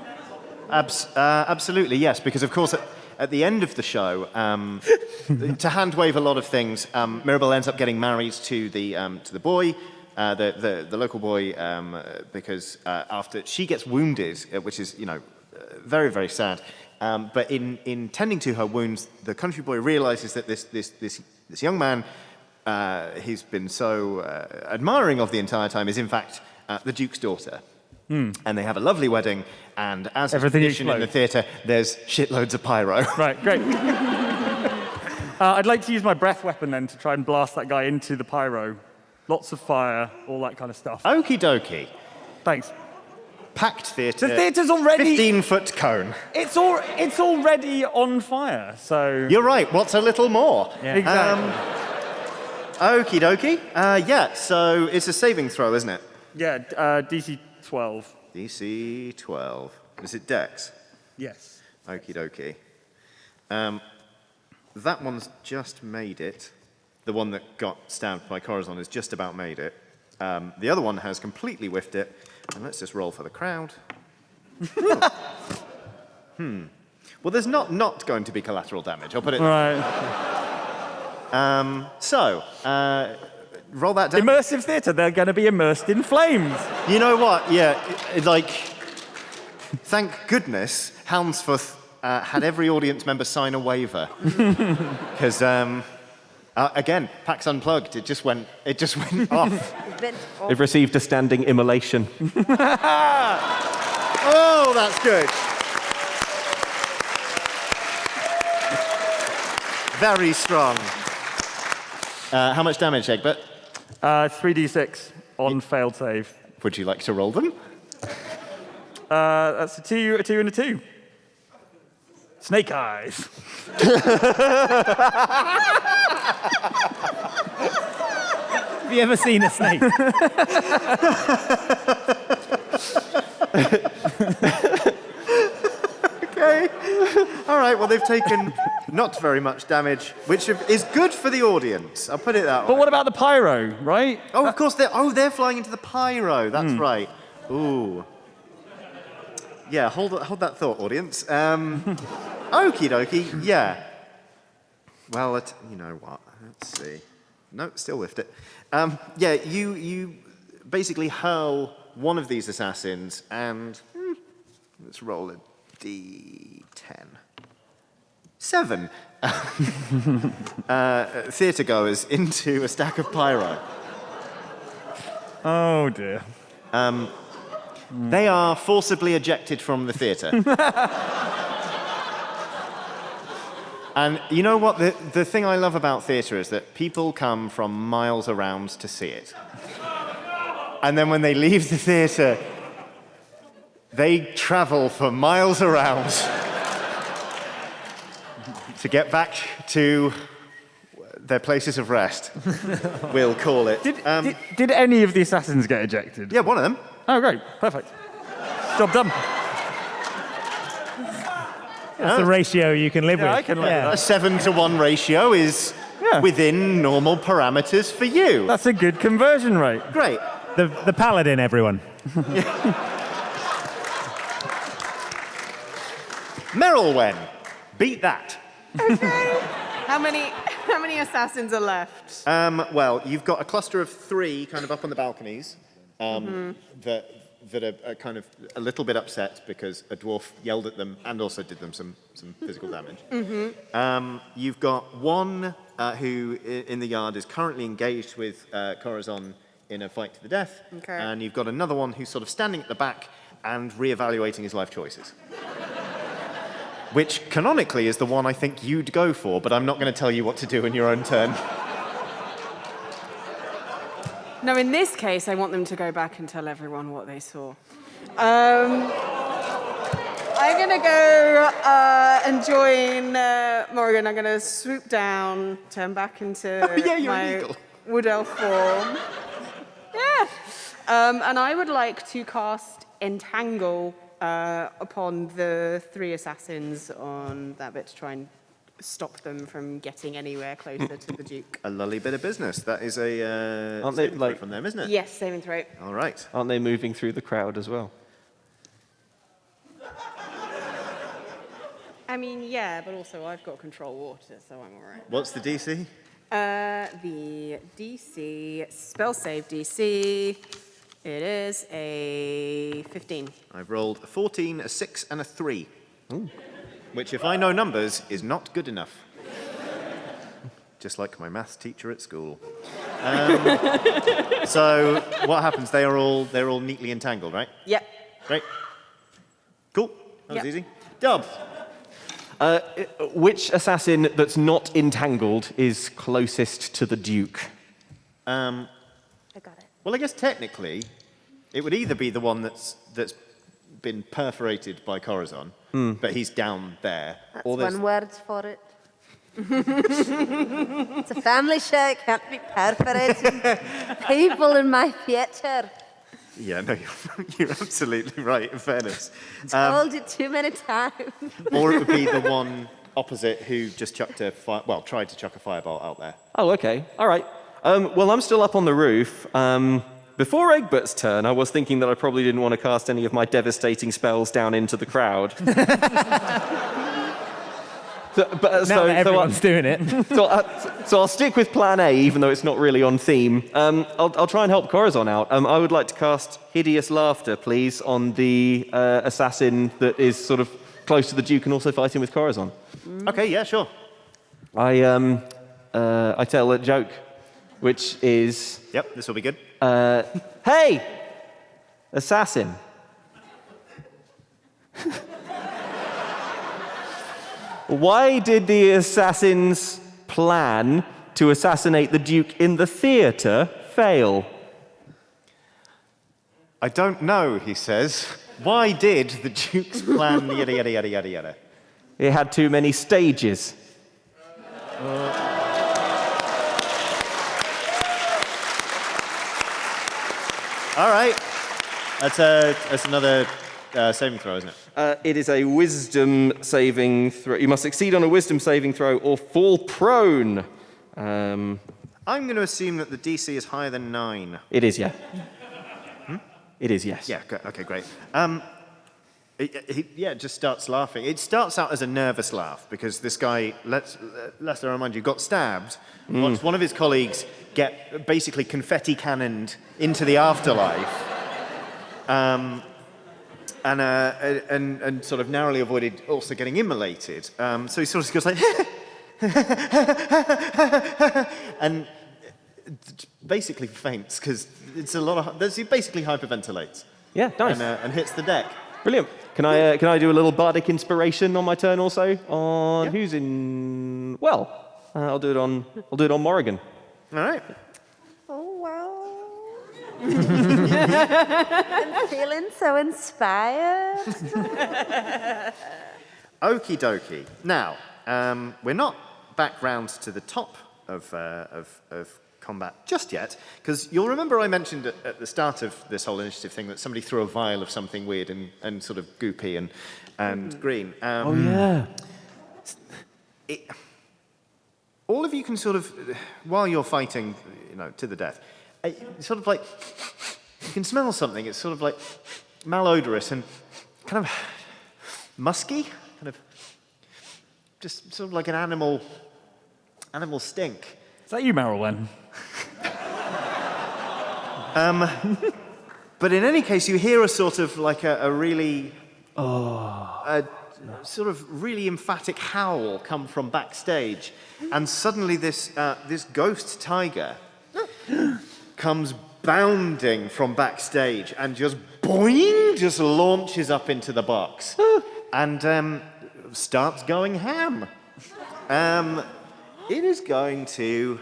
Absolutely, yes, because of course at the end of the show, to hand wave a lot of things, Mirabelle ends up getting married to the boy, the local boy, because after she gets wounded, which is very, very sad. But in tending to her wounds, the country boy realizes that this young man he's been so admiring of the entire time is in fact the Duke's daughter. And they have a lovely wedding, and as is Everything tradition in the theatre, there's shitloads of pyro. Right, great. I'd like to use my breath weapon then to try and blast that guy into the pyro. Lots of fire, all that kind of stuff. Okie dokie. Thanks. Packed theatre. The theatre's already... 15-foot cone. It's already on fire, so... You're right, what's a little more? Yeah. Exactly. Okie dokie. Yeah, so it's a saving throw, isn't it? Yeah, DC 12. DC 12. Is it Dex? Yes. Okie dokie. That one's just made it. The one that got stabbed by Corazon has just about made it. The other one has completely whiffed it. And let's just roll for the crowd. Well, there's not going to be collateral damage. I'll put it. Right. So, roll that down. Immersive theatre, they're going to be immersed in flames. You know what? Yeah, thank goodness Houndsforth had every audience member sign a waiver. Because, again, PAX Unplugged, it just went off. They've received a standing immolation. Oh, that's good. Very strong. How much damage, Egbert? 3d6 on failed save. Would you like to roll them? That's a 2, and a 2. Snake eyes. Have you ever seen a snake? Okay. All right, well, they've taken not very much damage, which is good for the audience. I'll put it that way. But what about the pyro, right? Oh, of course, they're flying into the pyro. That's right. Ooh. Yeah, hold that thought, audience. Okie dokie, yeah. Well, you know what? Let's see. No, still whiffed it. Yeah, you basically hurl one of these assassins and let's roll a d10. 7 theatre goers into a stack of pyro. Oh, dear. They are forcibly ejected from the theatre. And you know what? The thing I love about theatre is that people come from miles around to see it. And then when they leave the theatre, they travel for miles around to get back to their places of rest, we'll call it. Did any of the assassins get ejected? Yeah, one of them. Oh, great. Perfect. Job done. That's a ratio you can live with. I can live with A 7-to-1 ratio is within normal parameters for you. That's a good conversion rate. Great. The paladin, everyone. Merylwen, beat that. How many assassins are left? Well, you've got a cluster of 3 kind of up on the balconies that are kind of a little bit upset because a dwarf yelled at them and also did them some physical damage. You've got one who in the yard is currently engaged with Corazon in a fight to the death. Okay. And you've got another one who's sort of standing at the back and reevaluating his life choices. Which canonically is the one I think you'd go for, but I'm not going to tell you what to do in your own turn. No, in this case, I want them to go back and tell everyone what they saw. I'm going to go and join Morrighan. I'm going to swoop down, turn back into my wood elf form. Yeah. And I would like to cast Entangle upon the 3 assassins on that bit to try and stop them from getting anywhere closer to the Duke. A lully bit of business. That is a Aren't they, saving throw like- from them, isn't it? Yes, saving throw. All right. Aren't they moving through the crowd as well? I mean, yeah, but also I've got control water, so I'm all right. What's the DC? The DC, spell save DC, it is a 15. I've rolled a 14, a 6, and a 3. Which, if I know numbers, is not good enough. Just like my maths teacher at school. So what happens? They're all neatly entangled, right? Yep. Great. Cool. That was Yep. easy. Dub. Which assassin that's not entangled is closest to the Duke? I got it. Well, I guess technically, it would either be the one that's been perforated by Corazon, but he's down there, That's or there's one word for it. It's a family show. It can't be perforated. People in my theatre. yeah, no, you're absolutely right. In fairness, Told you too many times. or it would be the one opposite who just tried to chuck a fireball out there. Oh, okay. All right. Well, I'm still up on the roof. Before Egbert's turn, I was thinking that I probably didn't want to cast any of my devastating spells down into the crowd. Now that everyone's doing it. So I'll stick with Plan A, even though it's not really on theme. I'll try and help Corazon out. I would like to cast Hideous Laughter, please, on the assassin that is sort of close to the Duke and also fighting with Corazon. Okay, yeah, sure. I tell a joke, which is, Yep, this will be good. hey, assassin. Why did the assassins' plan to assassinate the Duke in the theatre fail? I don't know, he says. Why did the Duke's plan yada yada yada yada yada? It had too many stages. All right. That's another saving throw, isn't it? It is a wisdom saving throw. You must succeed on a wisdom saving throw or fall prone. I'm going to assume that the DC is higher than 9. It is, yeah. It is, yes. Yeah, okay, great. He just starts laughing. It starts out as a nervous laugh because this guy, let's remind you, got stabbed. Watched one of his colleagues get basically confetti cannoned into the afterlife. And sort of narrowly avoided also getting immolated. So he sort of goes like, and basically faints because it's a lot of. He basically hyperventilates. Yeah, nice. And hits the deck. Brilliant. Can I do a little bardic inspiration on my turn also? On Yeah. who's in? Well, I'll do it on Morrighan. All right. Oh, wow. I'm feeling so inspired. Okie dokie. Now, we're not back round to the top of combat just yet, because you'll remember I mentioned at the start of this whole initiative thing that somebody threw a vial of something weird and sort of goopy and green. Oh yeah. All of you can sort of, while you're fighting, to the death, sort of like, you can smell something. It's sort of like malodorous and kind of musky, kind of just sort of like an animal stink. Is that you, Marilyn? But in any case, you hear a sort of like a really, a sort of really emphatic howl come from backstage, and suddenly this ghost tiger comes bounding from backstage and just boing, just launches up into the box and starts going ham. It is going to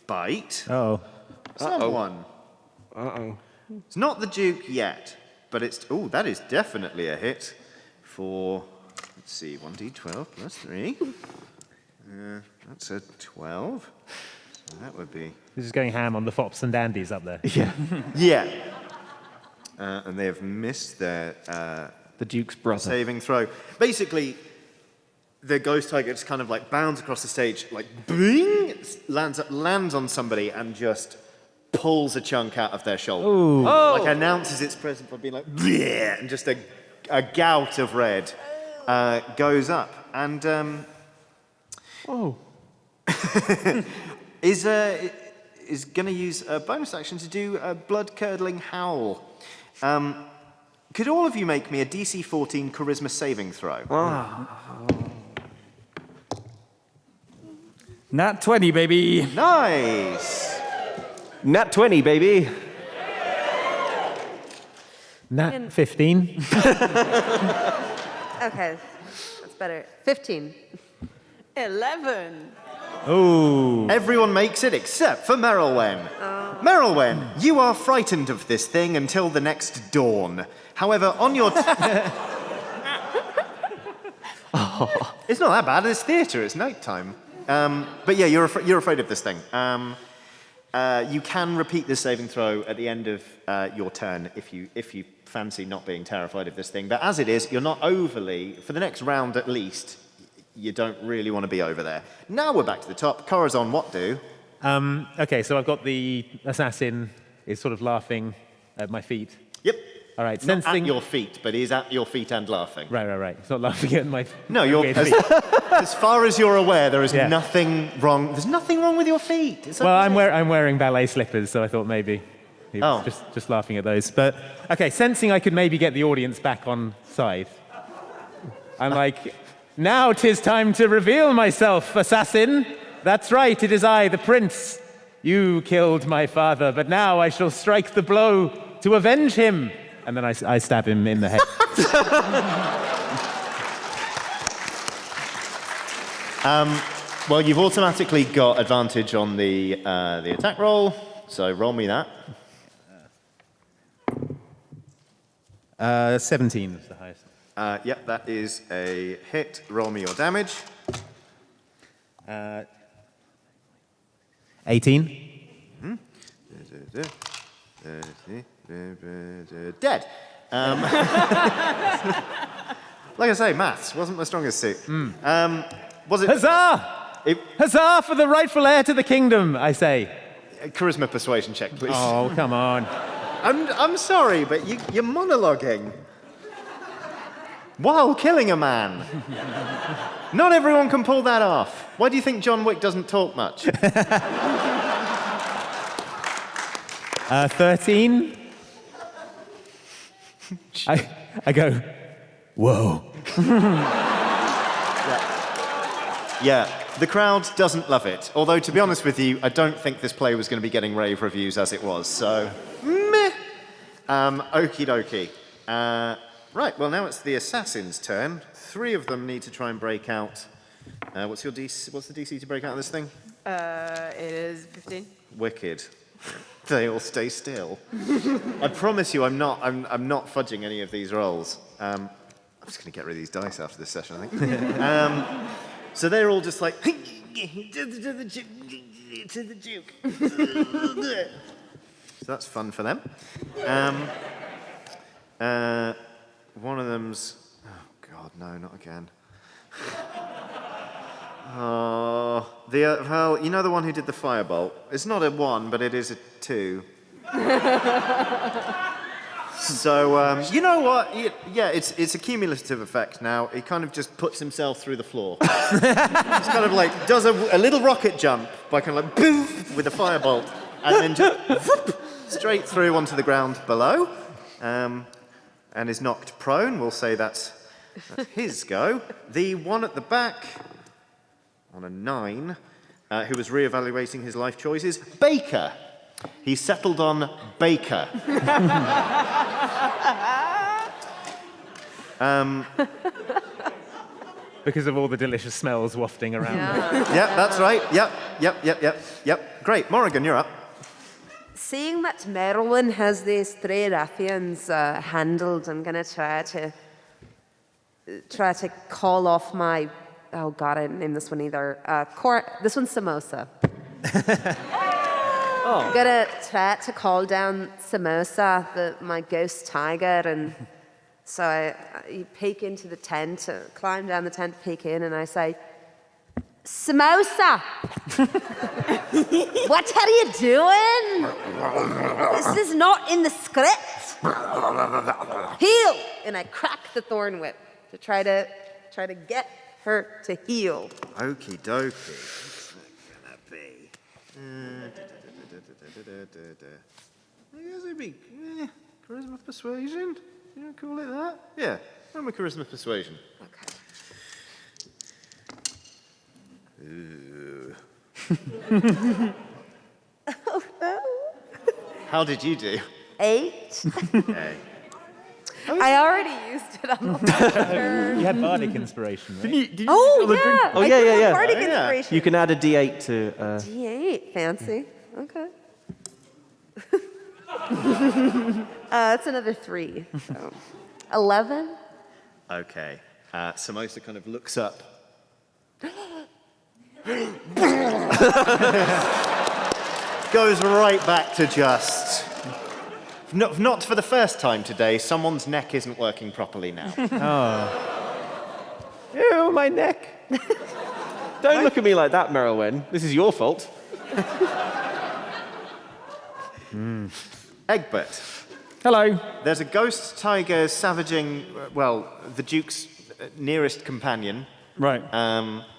bite someone. Uh-oh. It's not the Duke yet, but it's... Oh, that is definitely a hit for... Let's see, 1d12 plus 3. That's a 12. So that would be... This is going ham on the fops and dandies up there. Yeah. Yeah. And they have missed their The Duke's brother. saving throw. Basically, the ghost tiger just kind of like bounds across the stage, like bing, lands on somebody and just pulls a chunk out of their shoulder. Like announces its presence by being like, bleh, and just a gout of red goes up. And is going to use a bonus action to do a blood-curdling howl. Could all of you make me a DC 14 charisma saving throw? Nat 20, baby. Nice! Nat 20, baby. Nat 15. Okay, that's better. 15. 11. Ooh. Everyone makes it except for Merylwen. Merylwen, you are frightened of this thing until the next dawn. However, on your... It's not that bad. It's theatre. It's nighttime. But yeah, you're afraid of this thing. You can repeat this saving throw at the end of your turn if you fancy not being terrified of this thing. But as it is, you're not overly, for the next round at least, you don't really want to be over there. Now we're back to the top. Corazon, what do? Okay, so I've got the assassin is sort of laughing at my feet. Yep. All right, Not sensing... at your feet, but he's at your feet and laughing. Right. It's not laughing at my... No, you're... weird feet. As far as you're aware, there is Yeah. nothing wrong. There's nothing wrong with your feet. It's Well, okay. I'm wearing ballet slippers, so I thought maybe he was just laughing at those. But, okay, sensing I could maybe get the audience back on side, I'm like, now 'tis time to reveal myself, assassin. That's right, it is I, the prince. You killed my father, but now I shall strike the blow to avenge him. And then I stab him in the head. Well, you've automatically got advantage on the attack roll, so roll me that. 17 is the highest. Yep, that is a hit. Roll me your damage. 18. Dead. Like I say, maths wasn't my strongest suit. Was it Huzzah! Huzzah for the rightful heir to the kingdom, I say. charisma persuasion check, please? Oh, come on. I'm sorry, but you're monologuing while killing a man. Not everyone can pull that off. Why do you think John Wick doesn't talk much? 13. I go, whoa. Yeah, the crowd doesn't love it. Although, to be honest with you, I don't think this play was going to be getting rave reviews as it was, so meh. Okie dokie. Right, well, now it's the assassin's turn. 3 of them need to try and break out. What's the DC to break out of this thing? It is 15. Wicked. They all stay still. I promise you, I'm not fudging any of these rolls. I'm just going to get rid of these dice after this session, I think. So they're all just like, to the Duke. So that's fun for them. One of them's, oh God, no, not again. Oh, well, you know the one who did the firebolt? It's not a 1, but it is a 2. So, you know what? Yeah, it's a cumulative effect now. He kind of just puts himself through the floor. Just kind of like does a little rocket jump by kind of like poof with a firebolt, and then just whoop, straight through onto the ground below, and is knocked prone. We'll say that's his go. The one at the back, on a 9, who was reevaluating his life choices, Baker. He settled on Baker. Because of all the delicious smells wafting around. Yeah, that's right. Yep. Great. Morrighan, you're up. Seeing that Merylwen has these 3 ruffians handled, I'm going to try to call off my... Oh, God, I didn't name this one either. This one's Samosa. I'm going to try to call down Samosa, my ghost tiger, and So you peek into the tent, climb down the tent, peek in, and I say, Samosa! What are you doing? This is not in the script. Heal! And I crack the thorn whip to try to get her to heal. Okie dokie. What's that gonna be? I guess it'd be charisma persuasion. You want to call it that? Yeah, I'm a charisma persuasion. Okay. Ooh. Oh no. How did you do? 8. Okay. I already used it on the turn. You had bardic inspiration, right? Did you Oh, use all the drink- yeah. Oh, I yeah, do yeah, have yeah. bardic Oh, yeah. inspiration. You can add a D8 to. D8, fancy. Okay. That's another 3. So 11. Okay. Samosa kind of looks up. Goes right back to just. Not for the first time today. Someone's neck isn't working properly now. Ew, my neck. Don't look at me like that, Merylwen. This is your fault. Egbert, Hello. there's a ghost tiger savaging, well, the Duke's nearest companion. Right.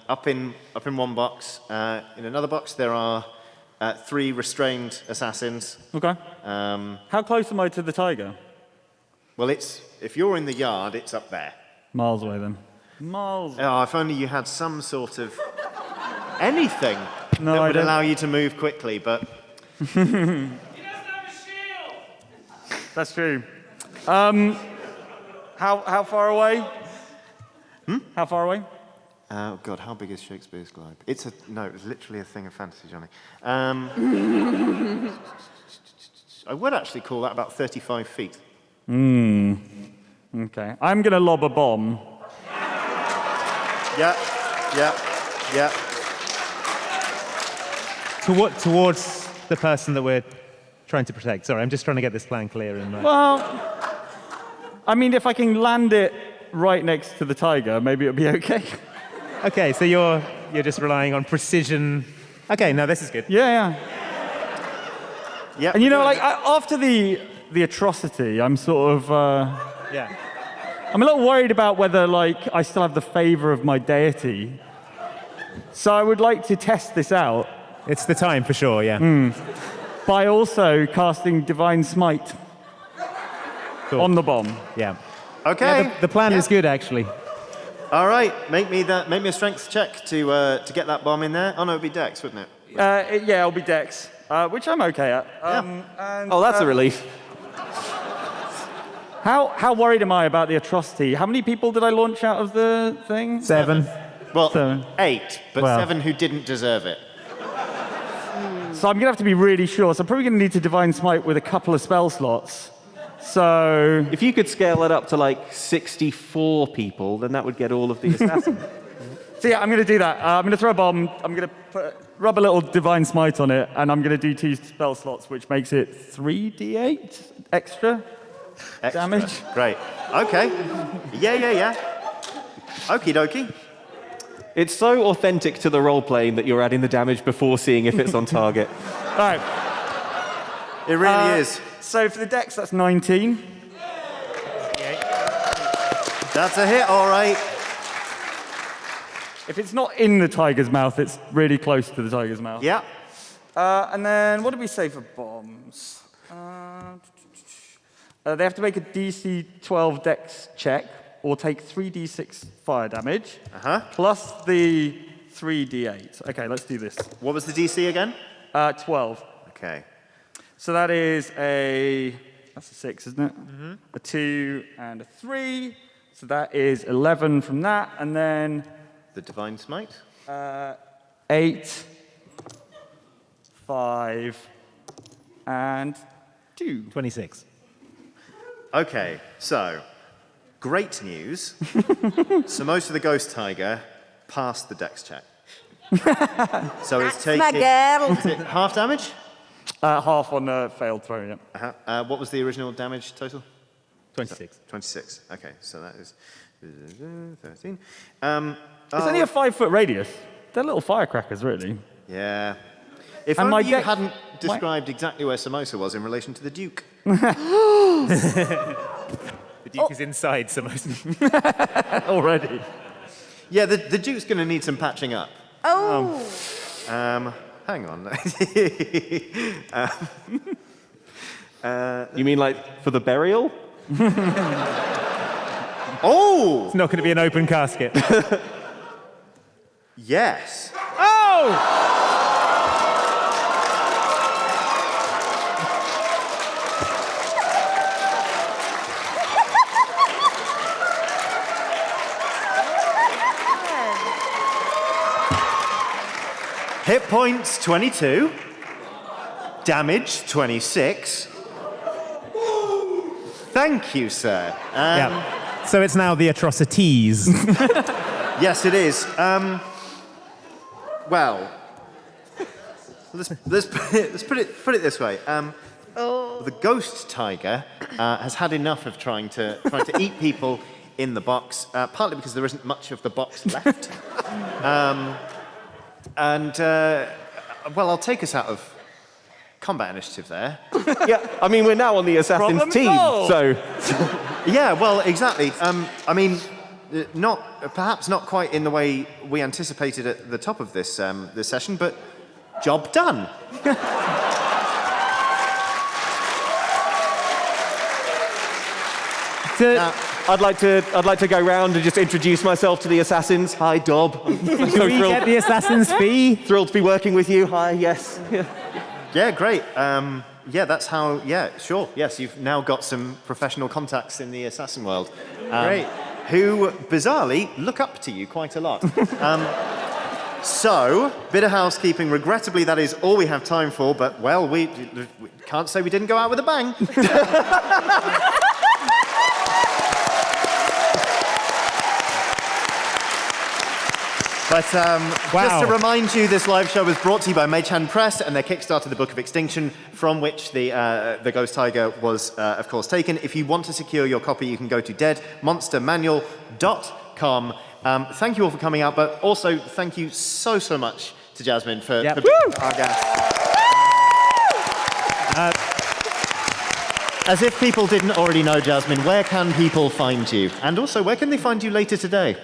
Up in one box. In another box, there are 3 restrained assassins. Okay. How close am I to the tiger? Well, if you're in the yard, it's up there. Miles away then. Miles. Oh, if only you had some sort of anything No, that I would don't. allow you to move quickly, but That's true. How far away? How far away? oh God, how big is Shakespeare's globe? It's literally a thing of fantasy, Johnny. I would actually call that about 35 feet. Okay. I'm gonna lob a bomb. Yeah. Towards the person that we're trying to protect. Sorry, I'm just trying to get this plan clear in my... Well, I mean, if I can land it right next to the tiger, maybe it'll be okay. Okay, so you're just relying on precision. Okay, no, this is good. Yeah. Yeah. And you know, like after the atrocity, I'm sort of Yeah. I'm a little worried about whether like I still have the favor of my deity. So I would like to test this out It's the time for sure, yeah. by also casting Divine Smite Cool. on the bomb. Yeah. Okay. Yeah, the plan is good, actually. All right. Make me a strength check to get that bomb in there. Oh no, it'd be Dex, wouldn't it? Yeah, it'll be Dex, which I'm okay at. And, Oh, that's a relief. How worried am I about the atrocity? How many people did I launch out of the thing? 7. Well, 7. 8, but Well. 7 who didn't deserve it. So I'm gonna have to be really sure. So I'm probably gonna need to Divine Smite with a couple of spell slots. So If you could scale it up to like 64 people, then that would get all of the assassins. So yeah, I'm going to do that. I'm going to throw a bomb. I'm going to rub a little Divine Smite on it, and I'm going to do 2 spell slots, which makes it 3d8 extra damage. Great. Okay. Yeah. Okie dokie. It's so authentic to the role-playing that you're adding the damage before seeing if it's on target. All right. It really is. So for the dex, that's 19. That's a hit, all right. If it's not in the tiger's mouth, it's really close to the tiger's mouth. Yeah. And then what did we say for bombs? They have to make a DC 12 dex check or take 3d6 fire damage plus the 3d8. Okay, let's do this. What was the DC again? 12. Okay. So that is that's a 6, isn't it? Mm-hmm. A 2 and a 3. So that is 11 from that, and then The Divine Smite. 8, 5, and 2. 26. Okay, so great news. Samosa the Ghost Tiger passed the Dex check. So it's taking my girl. is it half damage. Half on the failed throw, yeah. What was the original damage total? 26. 26. Okay, so that is 13. It's only a 5-foot radius. They're little firecrackers, really. Yeah. If And only my you deck- hadn't described exactly where Samosa was in relation to the Duke. The Duke is inside Samosa. Already. Yeah, the Duke's going to need some patching up. Oh, Hang on. You mean like for the burial? Oh! It's not going to be an open casket. Yes. Oh! Hit points 22. Damage 26. Thank you, sir. Yeah. So it's now the atrocities. Yes, it is. Well, let's put it this way. The ghost tiger has had enough of trying to eat people in the box, partly because there isn't much of the box left. Well, I'll take us out of combat initiative there. Yeah, I mean, we're now on the assassin's Problem team, solved. so... Yeah, well, exactly. I mean, perhaps not quite in the way we anticipated at the top of this this session, but job done. I'd like to go round and just introduce myself to the assassins. Hi, Dob. I'm so Do we get the assassin's fee? thrilled to be working with you. Hi, yes. Yeah, great. Yeah, that's how. Yeah, sure. Yes, you've now got some professional contacts in the assassin world. Great. Who, bizarrely, look up to you quite a lot. So, bit of housekeeping. Regrettably, that is all we have time for, but, well, we can't say we didn't go out with a bang. But just to remind you, this live show was brought to you by Mage Hand Press and their Kickstarter, The Book of Extinction, from which the Ghost Tiger was, of course, taken. If you want to secure your copy, you can go to deadmonstermanual.com. Thank you all for coming out, but also thank you so much to Jasmine for being our guest. As if people didn't already know, Jasmine, where can people find you? And also, where can they find you later today?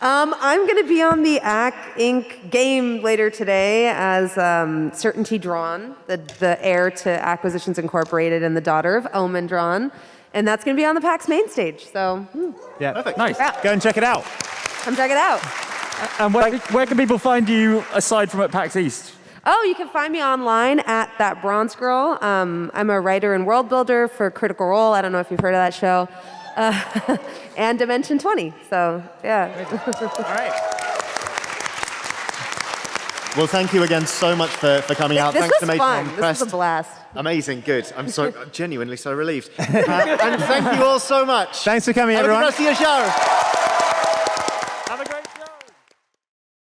I'm going to be on the AC Inc. game later today as Certainty Drawn, the heir to Acquisitions Incorporated and the daughter of Omen Drawn. And that's going to be on the PAX main stage. So, Yeah. Perfect. Nice. Go and check it out. come check it out. And where can people find you aside from at PAX East? Oh, you can find me online at That Bronze Girl. I'm a writer and world builder for Critical Role. I don't know if you've heard of that show. And Dimension 20. So, yeah. All right. Well, thank you again so much for coming out. This Thanks to was Mage fun. Hand This Press. was a blast. Amazing, good. I'm so genuinely so relieved. And thank you all so much. Thanks for coming, Have a good everyone. rest of your show.